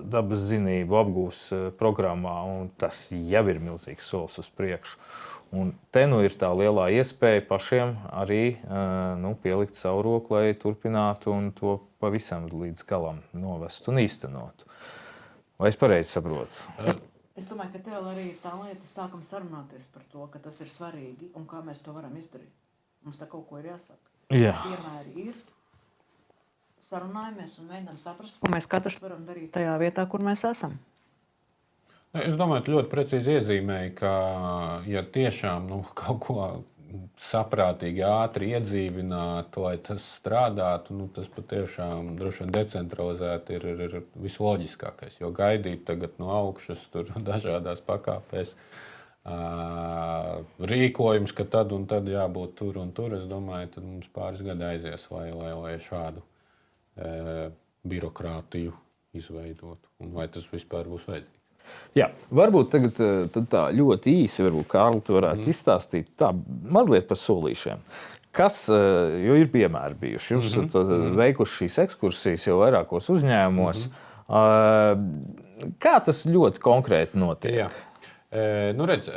dabas zinību apgūs programmā, un tas jau ir milzīgs solis uz priekšu. Un te nu ir tā lielā iespēja pašiem arī pielikt savu roku, lai turpinātu un to pavisam līdz galam novest un īstenot. Vai es pareizi saprotu? Es domāju, ka tev arī ir tā lieta, sākam sarunāties par to, ka tas ir svarīgi un kā mēs to varam izdarīt. Mums tā kaut ko ir jāsaka. Jā. Piemēri ir. Sarunājamies un mēģinām saprast, ko mēs katrs varam darīt tajā vietā, kur mēs esam. Es domāju, ka ļoti precīzi iezīmēja, ka ja tiešām kaut ko saprātīgi, ātri iedzīvināt, lai tas strādātu, tas patiešām droši vien decentralizēti ir visloģiskākais. Jo gaidīt tagad no augšas tur dažādās pakāpēs rīkojums, ka tad un tad jābūt tur un tur, es domāju, tad mums pāris gadi aizies, lai šādu birokrātiju izveidot. Un vai tas vispār būs vajadzīgs? Jā, varbūt tagad tā ļoti īsi, Kārli, tu varētu izstāstīt tā mazliet par solīšiem. Kas, jo ir piemēri bijuši, jūs esat veikuši šīs ekskursijas jau vairākos uzņēmumos. Kā tas ļoti konkrēti notiek? Jā. Redz,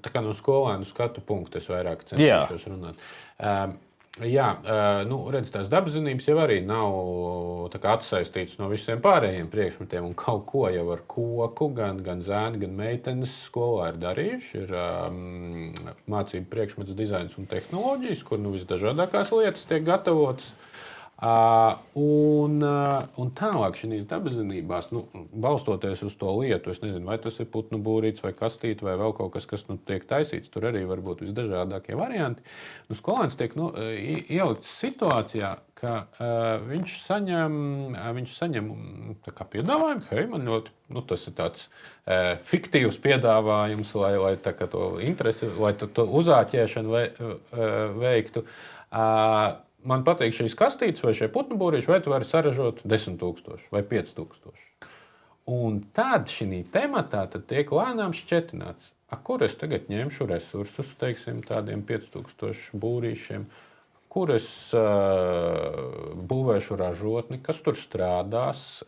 tā kā no skolēnu skatu punktu es vairāk centīšos runāt. Redz, tās dabaszinības jau arī nav atsaistītas no visiem pārējiem priekšmetiem, un kaut ko jau ar koku gan zēni, gan meitenes skolā ir darījuši. Ir mācību priekšmets dizains un tehnoloģijas, kur visdažādākās lietas tiek gatavotas. Un tālāk šīs dabaszinībās, balstoties uz to lietu, es nezinu, vai tas ir putnu būrīts vai kastīte vai vēl kaut kas, kas tiek taisīts, tur arī var būt visdažādākie varianti. Skolēns tiek ielikts situācijā, ka viņš saņem tā kā piedāvājumu, hei, man ļoti, tas ir tāds fiktīvs piedāvājums, lai tā kā to interesi, lai to uzāķēšanu veiktu. Man patīk šīs kastītes vai šie putnu būrīši, vai tu vari saražot 10,000 vai 5,000. Un tad šī tematā tiek lēnām šķetināts, kur es tagad ņemšu resursus, teiksim, tādiem 5,000 būrīšiem, kur es būvēšu ražotni, kas tur strādās,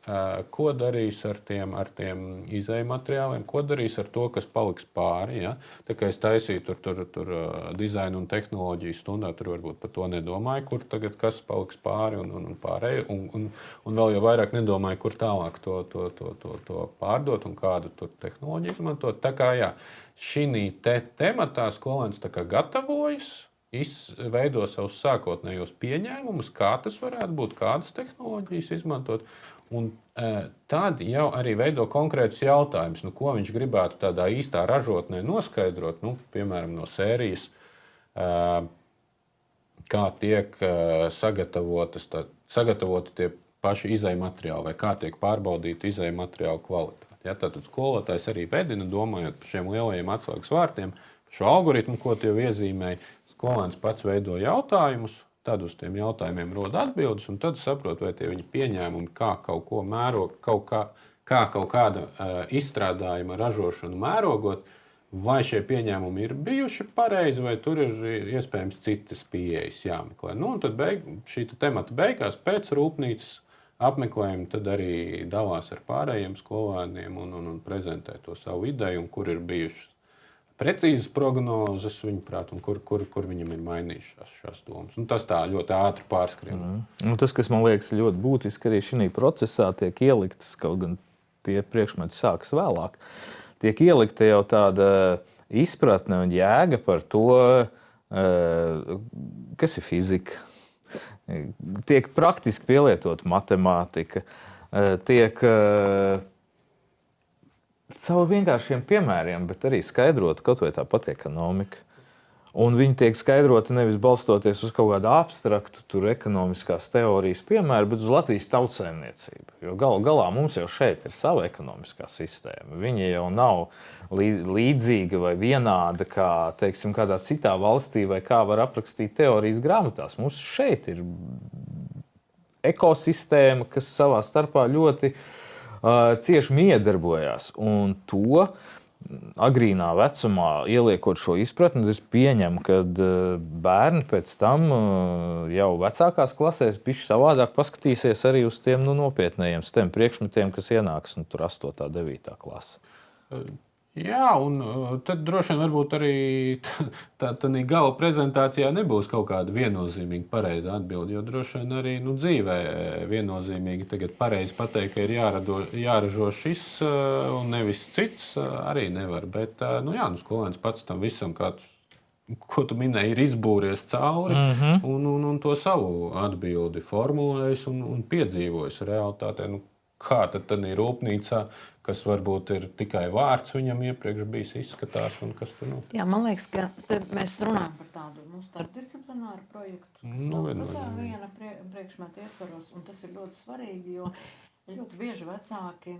ko darīs ar tiem izejmateriāliem, ko darīs ar to, kas paliks pāri. Ja? Tā kā es taisīju tur dizainu un tehnoloģiju stundā, tur varbūt par to nedomāju, kur tagad kas paliks pāri un pārējo, un vēl jau vairāk nedomāju, kur tālāk to pārdot un kādu tur tehnoloģiju izmantot. Tā kā jā, šī tematā skolēns tā kā gatavojas, veido savus sākotnējos pieņēmumus, kā tas varētu būt, kādas tehnoloģijas izmantot. Un tad jau arī veido konkrētus jautājumus, ko viņš gribētu tādā īstā ražotnē noskaidrot, piemēram, no sērijas, kā tiek sagatavoti tie paši izejmateriāli vai kā tiek pārbaudīta izejmateriālu kvalitāte. Ja, tātad skolotājs arī vedina, domājot par šiem lielajiem atslēgas vārtiem, šo algoritmu, ko tie iezīmēja. Skolēns pats veido jautājumus, tad uz tiem jautājumiem rod atbildes, un tad saprot, vai tie viņa pieņēmumi, kā kaut ko mērog, kā kaut kāda izstrādājuma ražošanu mērogot, vai šie pieņēmumi ir bijuši pareizi, vai tur ir iespējams citas pieejas jāmeklē. Un tad šī temata beigās pēc rūpnīcas apmeklējuma tad arī dalās ar pārējiem skolēniem un prezentē to savu ideju, un kur ir bijušas precīzas prognozes, viņuprāt, un kur viņam ir mainījušās šās domas. Un tas tā ļoti ātri pārskrien. Tas, kas man liekas ļoti būtiski, arī šī procesā tiek ieliktas, kaut gan tie priekšmeti sākas vēlāk, tiek ielikta jau tāda izpratne un jēga par to, kas ir fizika. Tiek praktiski pielietot matemātika, tiek caur vienkāršiem piemēriem, bet arī skaidrot kaut vai tāpat ekonomika. Un viņi tiek skaidroti nevis balstoties uz kaut kādu abstraktu ekonomiskās teorijas piemēru, bet uz Latvijas tautsaimniecību. Jo galā mums jau šeit ir sava ekonomiskā sistēma. Viņa jau nav līdzīga vai vienāda kā, teiksim, kādā citā valstī vai kā var aprakstīt teorijas grāmatās. Mums šeit ir ekosistēma, kas savā starpā ļoti cieši miedarbojās. Un to agrīnā vecumā ieliekot šo izpratni, es pieņemu, ka bērni pēc tam jau vecākās klasēs bišķi savādāk paskatīsies arī uz tiem nopietnējiem STEM priekšmetiem, kas ienāks tur 8. 9. klase. Jā, un tad droši vien varbūt arī tā gala prezentācijā nebūs kaut kāda viennozīmīga pareiza atbilde, jo droši vien arī dzīvē viennozīmīgi tagad pareizi pateikt, ka ir jāražo šis un nevis cits, arī nevar. Bet skolēns pats tam visam, ko tu minēji, ir izbūries cauri un to savu atbildi formulējis un piedzīvojis realitātē. Kā tad ir rūpnīcā, kas varbūt ir tikai vārds viņam iepriekš bijis, izskatās un kas tur notiek? Jā, man liekas, ka mēs runājam par tādu starpdisciplināru projektu, kas viena priekšmeta ietvaros, un tas ir ļoti svarīgi, jo ļoti bieži vecāki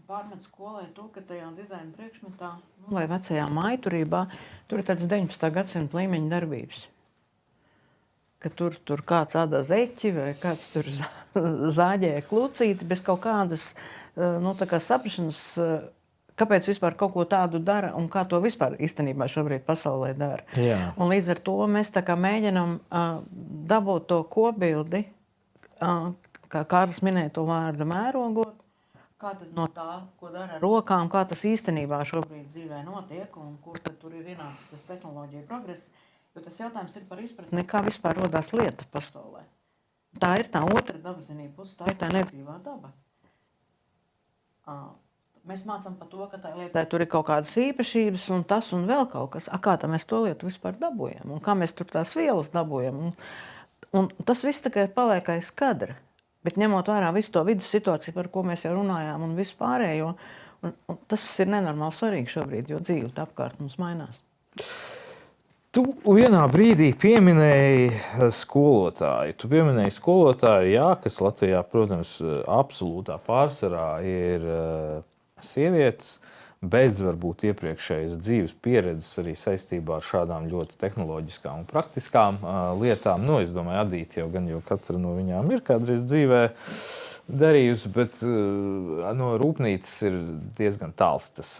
pārmet skolē to, ka tajā dizaina priekšmetā vai vecajā mājturībā tur ir tāds 19. gadsimta līmeņa darbības. Ka tur kāds ādā zeķi vai kāds tur zāģēja klucīti bez kaut kādas saprašanas, kāpēc vispār kaut ko tādu dara un kā to vispār īstenībā šobrīd pasaulē dara. Jā. Un līdz ar to mēs tā kā mēģinam dabūt to kopbildi, kā Kārlis minēja to vārdu mērogot, kā tad no tā, ko dara ar rokām, kā tas īstenībā šobrīd dzīvē notiek un kur tad tur ir ienācis tas tehnoloģija progress. Jo tas jautājums ir par izpratni, kā vispār rodās lieta pasaulē. Tā ir tā otra dabazinība puse, tā ir tā nedzīvā daba. Mēs mācām par to, ka tā lietai tur ir kaut kādas īpašības un tas un vēl kaut kas. Kā tā mēs to lietu vispār dabūjam un kā mēs tur tās vielas dabūjam. Un tas viss tikai paliek aiz kadra. Bet ņemot vērā visu to vidas situāciju, par ko mēs jau runājām un visu pārējo, un tas ir nenormāli svarīgi šobrīd, jo dzīve apkārt mums mainās. Tu vienā brīdī pieminēji skolotāju. Tu pieminēji skolotāju, jā, kas Latvijā, protams, absolūtā pārsvarā ir sievietes, bez varbūt iepriekšējas dzīves pieredzes arī saistībā ar šādām ļoti tehnoloģiskām un praktiskām lietām. Es domāju, Adīte jau gan, jo katra no viņām ir kādreiz dzīvē darījusi, bet no rūpnīcas ir diezgan tāls tas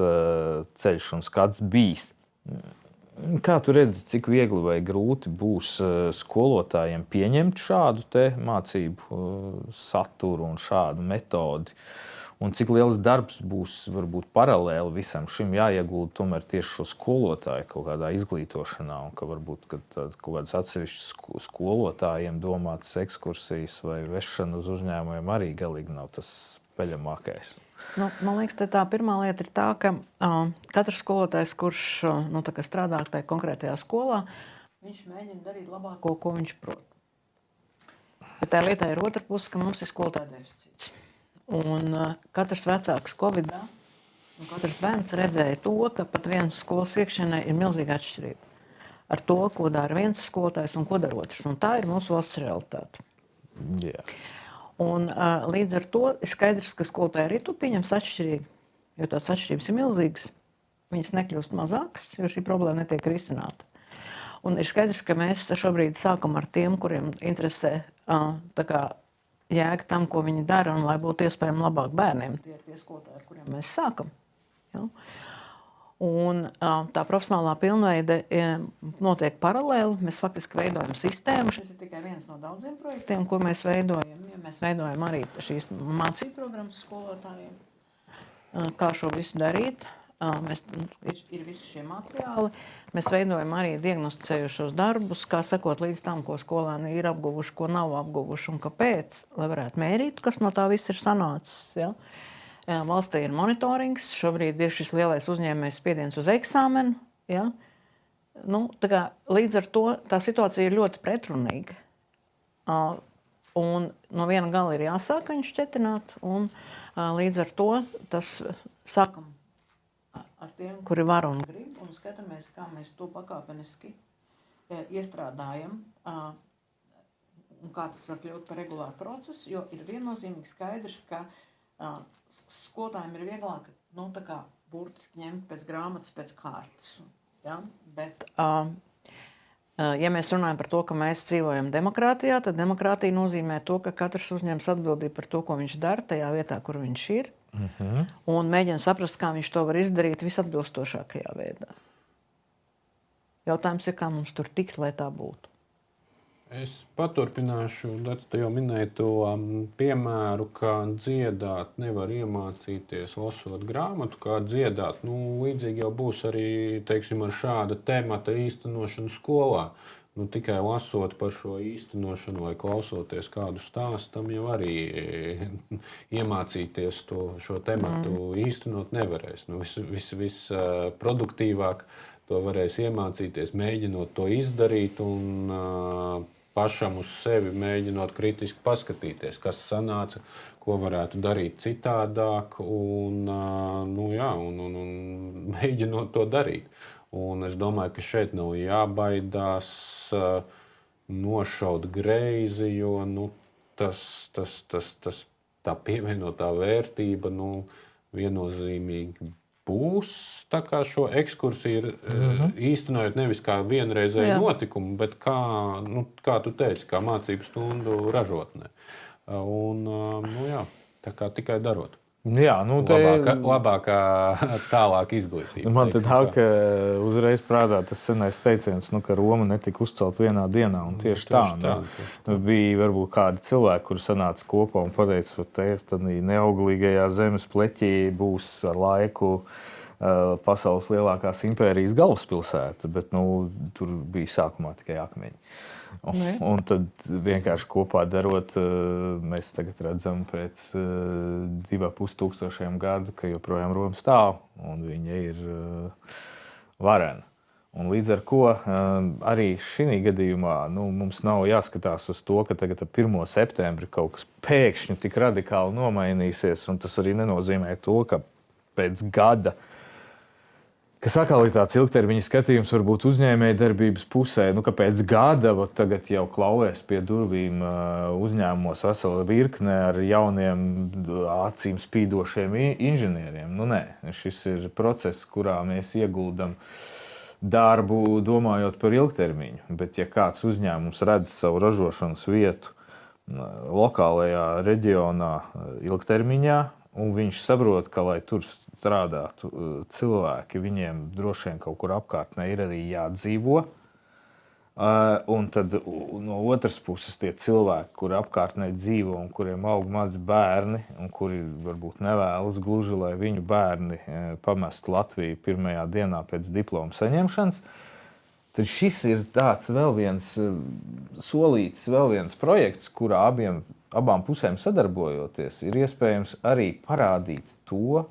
ceļš un skats bijis. Kā tu redzi, cik viegli vai grūti būs skolotājiem pieņemt šādu te mācību saturu un šādu metodi? Un cik liels darbs būs varbūt paralēli visam šim jāiegulda tomēr tieši šo skolotāju kaut kādā izglītošanā, un ka varbūt kaut kādas atsevišķas skolotājiem domātas ekskursijas vai vešana uz uzņēmumiem arī galīgi nav tas peļamākais. Man liekas, tā pirmā lieta ir tā, ka katrs skolotājs, kurš strādā tajā konkrētajā skolā, viņš mēģina darīt labāko, ko viņš prot. Bet tā lietā ir otra puse, ka mums ir skolotāju deficīts. Un katrs vecāks Covidā, un katrs bērns redzēja to, ka pat vienas skolas iekšienē ir milzīga atšķirība ar to, ko dara viens skolotājs un ko dara otrs. Un tā ir mūsu valsts realitāte. Yeah. Un līdz ar to ir skaidrs, ka skolotāji arī to pieņems atšķirīgi, jo tās atšķirības ir milzīgas. Viņas nekļūst mazākas, jo šī problēma netiek risināta. Un ir skaidrs, ka mēs šobrīd sākam ar tiem, kuriem interesē tā kā jēga tam, ko viņi dara, un lai būtu iespējami labāk bērniem. Tie ir tie skolotāji, ar kuriem mēs sākam. Ja? Un tā profesionālā pilnveide notiek paralēli. Mēs faktiski veidojam sistēmu. Šis ir tikai viens no daudziem projektiem, ko mēs veidojam. Ja mēs veidojam arī šīs mācību programmas skolotājiem. Kā šo visu darīt. Ir visi šie materiāli. Mēs veidojam arī diagnosticējušos darbus, kā sekot līdz tam, ko skolēni ir apguvuši, ko nav apguvuši un kāpēc, lai varētu mērīt, kas no tā viss ir sanācis. Ja? Valstī ir monitorings, šobrīd ir šis lielais uzņēmējs spiediens uz eksāmenu. Ja? Nu, tā kā, līdz ar to tā situācija ir ļoti pretrunīga. Un no viena gala ir jāsāk viņu šķetināt, un līdz ar to tas sākam ar tiem, kuri var un grib, un skatāmies, kā mēs to pakāpeniski iestrādājam, un kā tas var kļūt par regulāru procesu, jo ir viennozīmīgi skaidrs, ka skolotājiem ir vieglāk, nu, tā kā burtiski ņemt pēc grāmatas, pēc kārtas. Ja? Bet, ja mēs runājam par to, ka mēs dzīvojam demokrātijā, tad demokrātija nozīmē to, ka katrs uzņems atbildību par to, ko viņš dara tajā vietā, kur viņš ir. Un mēģina saprast, kā viņš to var izdarīt visatbilstošākajā veidā. Jautājums ir, kā mums tur tikt, lai tā būtu. Es paturpināšu, tu jau minēji to piemēru, ka dziedāt nevar iemācīties lasot grāmatu, kā dziedāt. Nu, līdzīgi jau būs arī, teiksim, ar šāda temata īstenošanu skolā. Nu, tikai lasot par šo īstenošanu vai klausoties kādu stāstu, tam jau arī iemācīties šo tematu īstenot nevarēs. Nu, visproduktīvāk to varēs iemācīties, mēģinot to izdarīt un pašam uz sevi mēģinot kritiski paskatīties, kas sanāca, ko varētu darīt citādāk un mēģinot to darīt. Un es domāju, ka šeit nav jābaidās nošaut greizi, jo tā pievienotā vērtība viennozīmīgi būs. Tā kā šo ekskursiju ir īstenojot nevis kā vienreizēju notikumu, bet kā tu teici, kā mācību stundu ražotnē. Un, tā kā tikai darot. Jā, labākā tālāk izglītība. Man tad nāk uzreiz prātā tas senais teiciens, ka Roma netika uzcelt vienā dienā. Un tieši tā. Bija varbūt kādi cilvēki, kuri sanāca kopā un pateica, ka neauglīgajā zemes pleķī būs ar laiku pasaules lielākās impērijas galvaspilsēta, bet tur bija sākumā tikai akmeņi. Un tad vienkārši kopā darot, mēs tagad redzam pēc 2500 gadu, ka joprojām Roma stāv un viņa ir varena. Un līdz ar ko arī šī gadījumā mums nav jāskatās uz to, ka tagad ar 1. septembri kaut kas pēkšņi tik radikāli nomainīsies, un tas arī nenozīmē to, ka pēc gada kas atkal ir tāds ilgtermiņa skatījums, varbūt uzņēmēja darbības pusē, ka pēc gada tagad jau klauvēs pie durvīm uzņēmumos vesela virkne ar jauniem acīm spīdošiem inženieriem. Nē, šis ir process, kurā mēs ieguldam darbu, domājot par ilgtermiņu. Bet ja kāds uzņēmums redz savu ražošanas vietu lokālajā reģionā ilgtermiņā, un viņš saprot, ka, lai tur strādātu cilvēki, viņiem droši vien kaut kur apkārtnē ir arī jādzīvo. Un tad no otras puses tie cilvēki, kuri apkārtnē dzīvo un kuriem aug mazi bērni, un kuri varbūt nevēlas gluži, lai viņu bērni pamestu Latviju pirmajā dienā pēc diploma saņemšanas, tad šis ir tāds vēl viens solīts, vēl viens projekts, kurā abām pusēm sadarbojoties, ir iespējams arī parādīt to,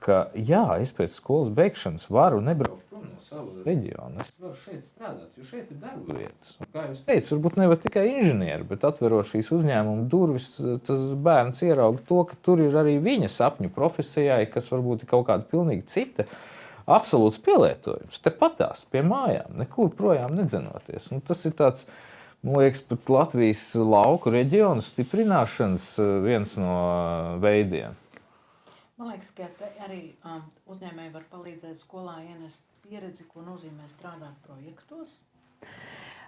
ka jā, es pēc skolas beigšanas varu nebraukt prom no no savu reģionu. Es varu šeit strādāt, jo šeit ir darba vietas. Un, kā jūs teicat, varbūt nevar tikai inženieri, bet atverot šīs uzņēmuma durvis, tas bērns ierauga to, ka tur ir arī viņa sapņu profesijai, kas varbūt ir kaut kāda pilnīgi cita. Absolūts pielietojums. Tepatās pie mājām, nekur projām nedzenoties. Nu, tas ir tāds, man liekas, pat Latvijas lauku reģionu stiprināšanas viens no veidiem. Man liekas, ka arī uzņēmēji var palīdzēt skolā ienest pieredzi, ko nozīmē strādāt projektos.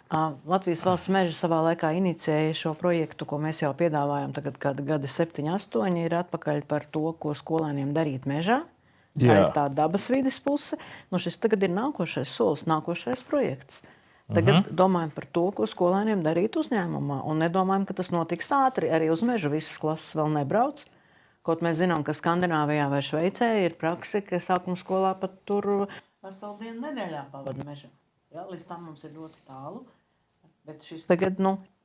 Latvijas valsts meži savā laikā inicēja šo projektu, ko mēs jau piedāvājam tagad gadi 7, 8, ir atpakaļ par to, ko skolēniem darīt mežā. Tā ir tā dabas vides puse. Nu, šis tagad ir nākošais solis, nākošais projekts. Tagad domājam par to, ko skolēniem darīt uzņēmumā. Un nedomājam, ka tas notiks ātri. Arī uz mežu visas klases vēl nebrauc. Kaut mēs zinām, ka Skandināvijā vai Šveicē ir praksi, ka sākuma skolā pat tur veselu dienu nedēļā pavada mežā. Ja, līdz tam mums ir ļoti tālu. Bet šis tagad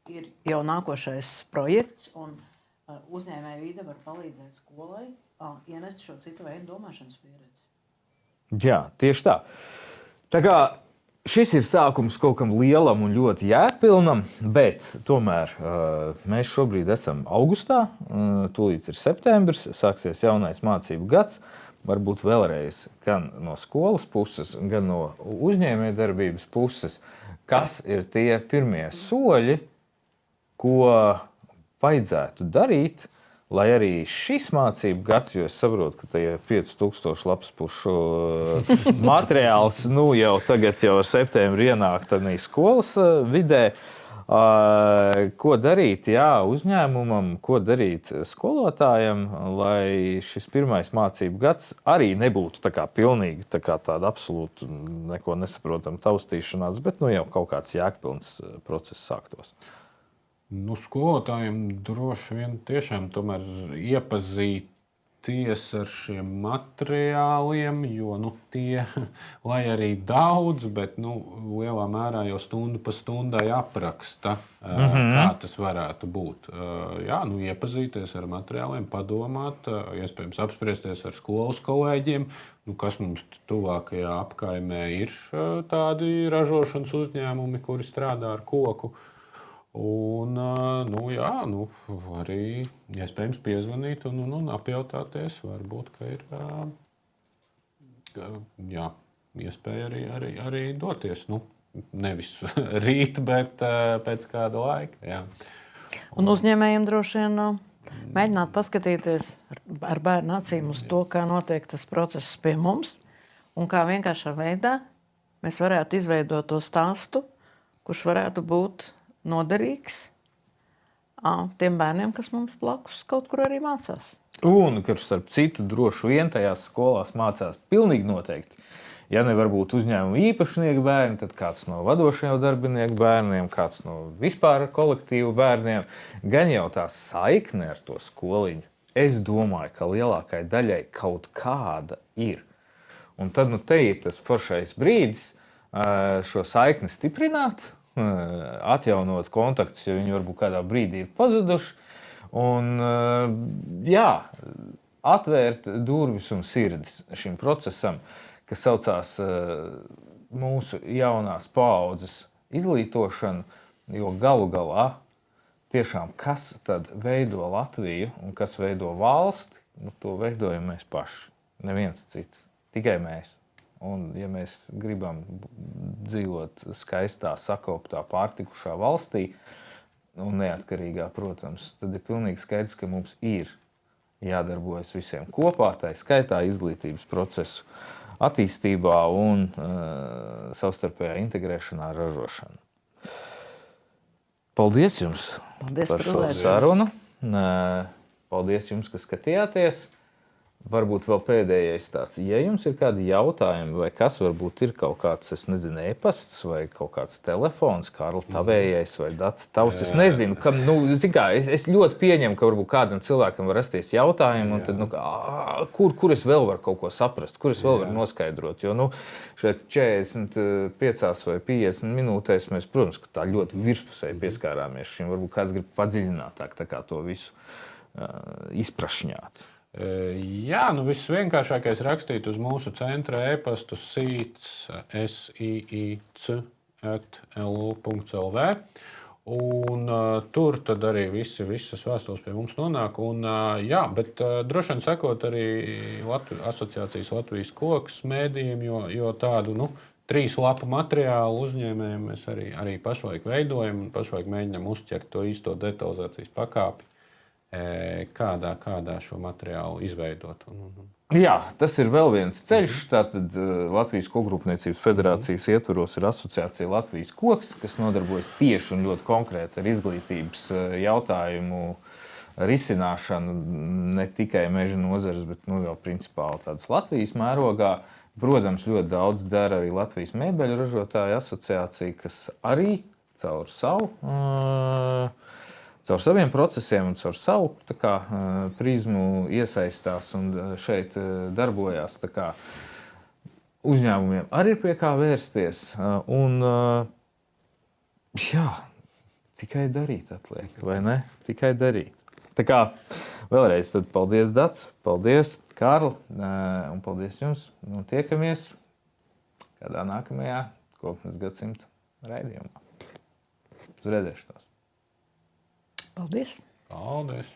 ir jau nākošais projekts. Un uzņēmēja vide var palīdzēt skolai ienest šo citu veidu domāšanas pieredzi. Jā, tieši tā. Tā kā šis ir sākums kaut kam lielam un ļoti jēgpilnam, bet tomēr mēs šobrīd esam augustā, tūlīt ir septembris, sāksies jaunais mācību gads. Varbūt vēlreiz gan no skolas puses, gan no uzņēmējdarbības puses, kas ir tie pirmie soļi, ko vajadzētu darīt, lai arī šis mācību gads, jo es saprotu, ka tie 5000 lapas pušu materiāls jau tagad jau ar septembri ienāk tādā skolas vidē. Ko darīt uzņēmumam, ko darīt skolotājam, lai šis pirmais mācību gads arī nebūtu tā kā pilnīgi tāda absolūti neko nesaprotama taustīšanās, bet jau kaut kāds jēgpilns process sāktos. Skolotājiem droši vien tiešām tomēr iepazīties ar šiem materiāliem, jo tie, lai arī daudz, bet lielā mērā jau stundu pa stundai apraksta, kā tas varētu būt. Iepazīties ar materiāliem, padomāt, iespējams apspriesties ar skolas kolēģiem, kas mums tuvākajā apkaimē ir tādi ražošanas uzņēmumi, kuri strādā ar koku. Un, arī iespējams piezvanīt un apjautāties. Varbūt, ka ir iespēja arī doties. Nevis rīt, bet pēc kāda laika. Jā. Un uzņēmējiem droši vien mēģināt paskatīties ar bērnu acīm uz to, kā notiek tas process pie mums un kā vienkāršā veidā mēs varētu izveidot to stāstu, kurš varētu būt noderīgs tiem bērniem, kas mums blakus kaut kur arī mācās. Un, kurš starp citu droši vien tajās skolās mācās pilnīgi noteikti. Ja nevar būt uzņēmuma īpašnieku bērni, tad kāds no vadošajiem darbinieku bērniem, kāds no vispār kolektīvu bērniem, gan jau tā saikne ar to skoliņu. Es domāju, ka lielākai daļai kaut kāda ir. Un tad te ir tas foršais brīdis šo saikni stiprināt, atjaunot kontaktus, jo viņi varbūt kādā brīdī ir pazuduši. Un, atvērt durvis un sirdis šim procesam, kas saucās mūsu jaunās paaudzes izglītošana, jo galu galā tiešām kas tad veido Latviju un kas veido valsti, to veidojam mēs paši. Neviens cits, tikai mēs. Un, ja mēs gribam dzīvot skaistā, sakoptā, pārtikušā valstī, un neatkarīgā, protams, tad ir pilnīgi skaidrs, ka mums ir jādarbojas visiem kopā, tā skaitā izglītības procesu attīstībā un savstarpējā integrēšanā ar ražošanu. Paldies jums par šo sarunu. Paldies jums, ka skatījāties. Varbūt vēl pēdējais tāds, ja jums ir kādi jautājumi, vai kas varbūt ir kaut kāds, es nezinu, e-pasts vai kaut kāds telefons, Kārli tavējais vai Dats tavs, es nezinu, kam, es ļoti pieņemu, ka varbūt kādam cilvēkam var rasties jautājumi, un tad, kur es vēl varu kaut ko saprast, kur es vēl varu noskaidrot, jo, šeit 45 vai 50 minūtēs mēs, protams, ka tā ļoti virspusēji pieskārāmies šim, varbūt kāds grib padziļinātāk tā kā to visu izprašņāt. Jā, visvienkāršākais rakstīt uz mūsu centra e-pastu siic@lu.lv. Un tur tad arī visas vēstules pie mums nonāk. Un, jā, bet droši vien sekot arī asociācijas Latvijas koks mēdījiem, jo tādu 3 lapu materiālu uzņēmējiem mēs arī pašlaik veidojam un pašlaik mēģinām uzķert to īsto detalizācijas pakāpi, kādā šo materiālu izveidot. Jā, tas ir vēl viens ceļš. Tātad Latvijas Kokrūpniecības federācijas ietvaros ir asociācija Latvijas koks, kas nodarbojas tieši un ļoti konkrēti ar izglītības jautājumu risināšanu ne tikai meža nozares, bet jau principāli tādas Latvijas mērogā. Protams, ļoti daudz dara arī Latvijas mēbeļu ražotāju asociācija, kas arī caur saviem procesiem un caur savu prizmu iesaistās un šeit darbojās. Uzņēmumiem arī ir pie kā vērsties. Un, jā, tikai darīt atliek, vai ne? Tikai darīt. Tā kā vēlreiz tad paldies, Dats, paldies, Kārli, un paldies jums. Un tiekamies kādā nākamajā Koknes gadsimta raidījumā. Uz redzēšanos. Paldies! Paldies!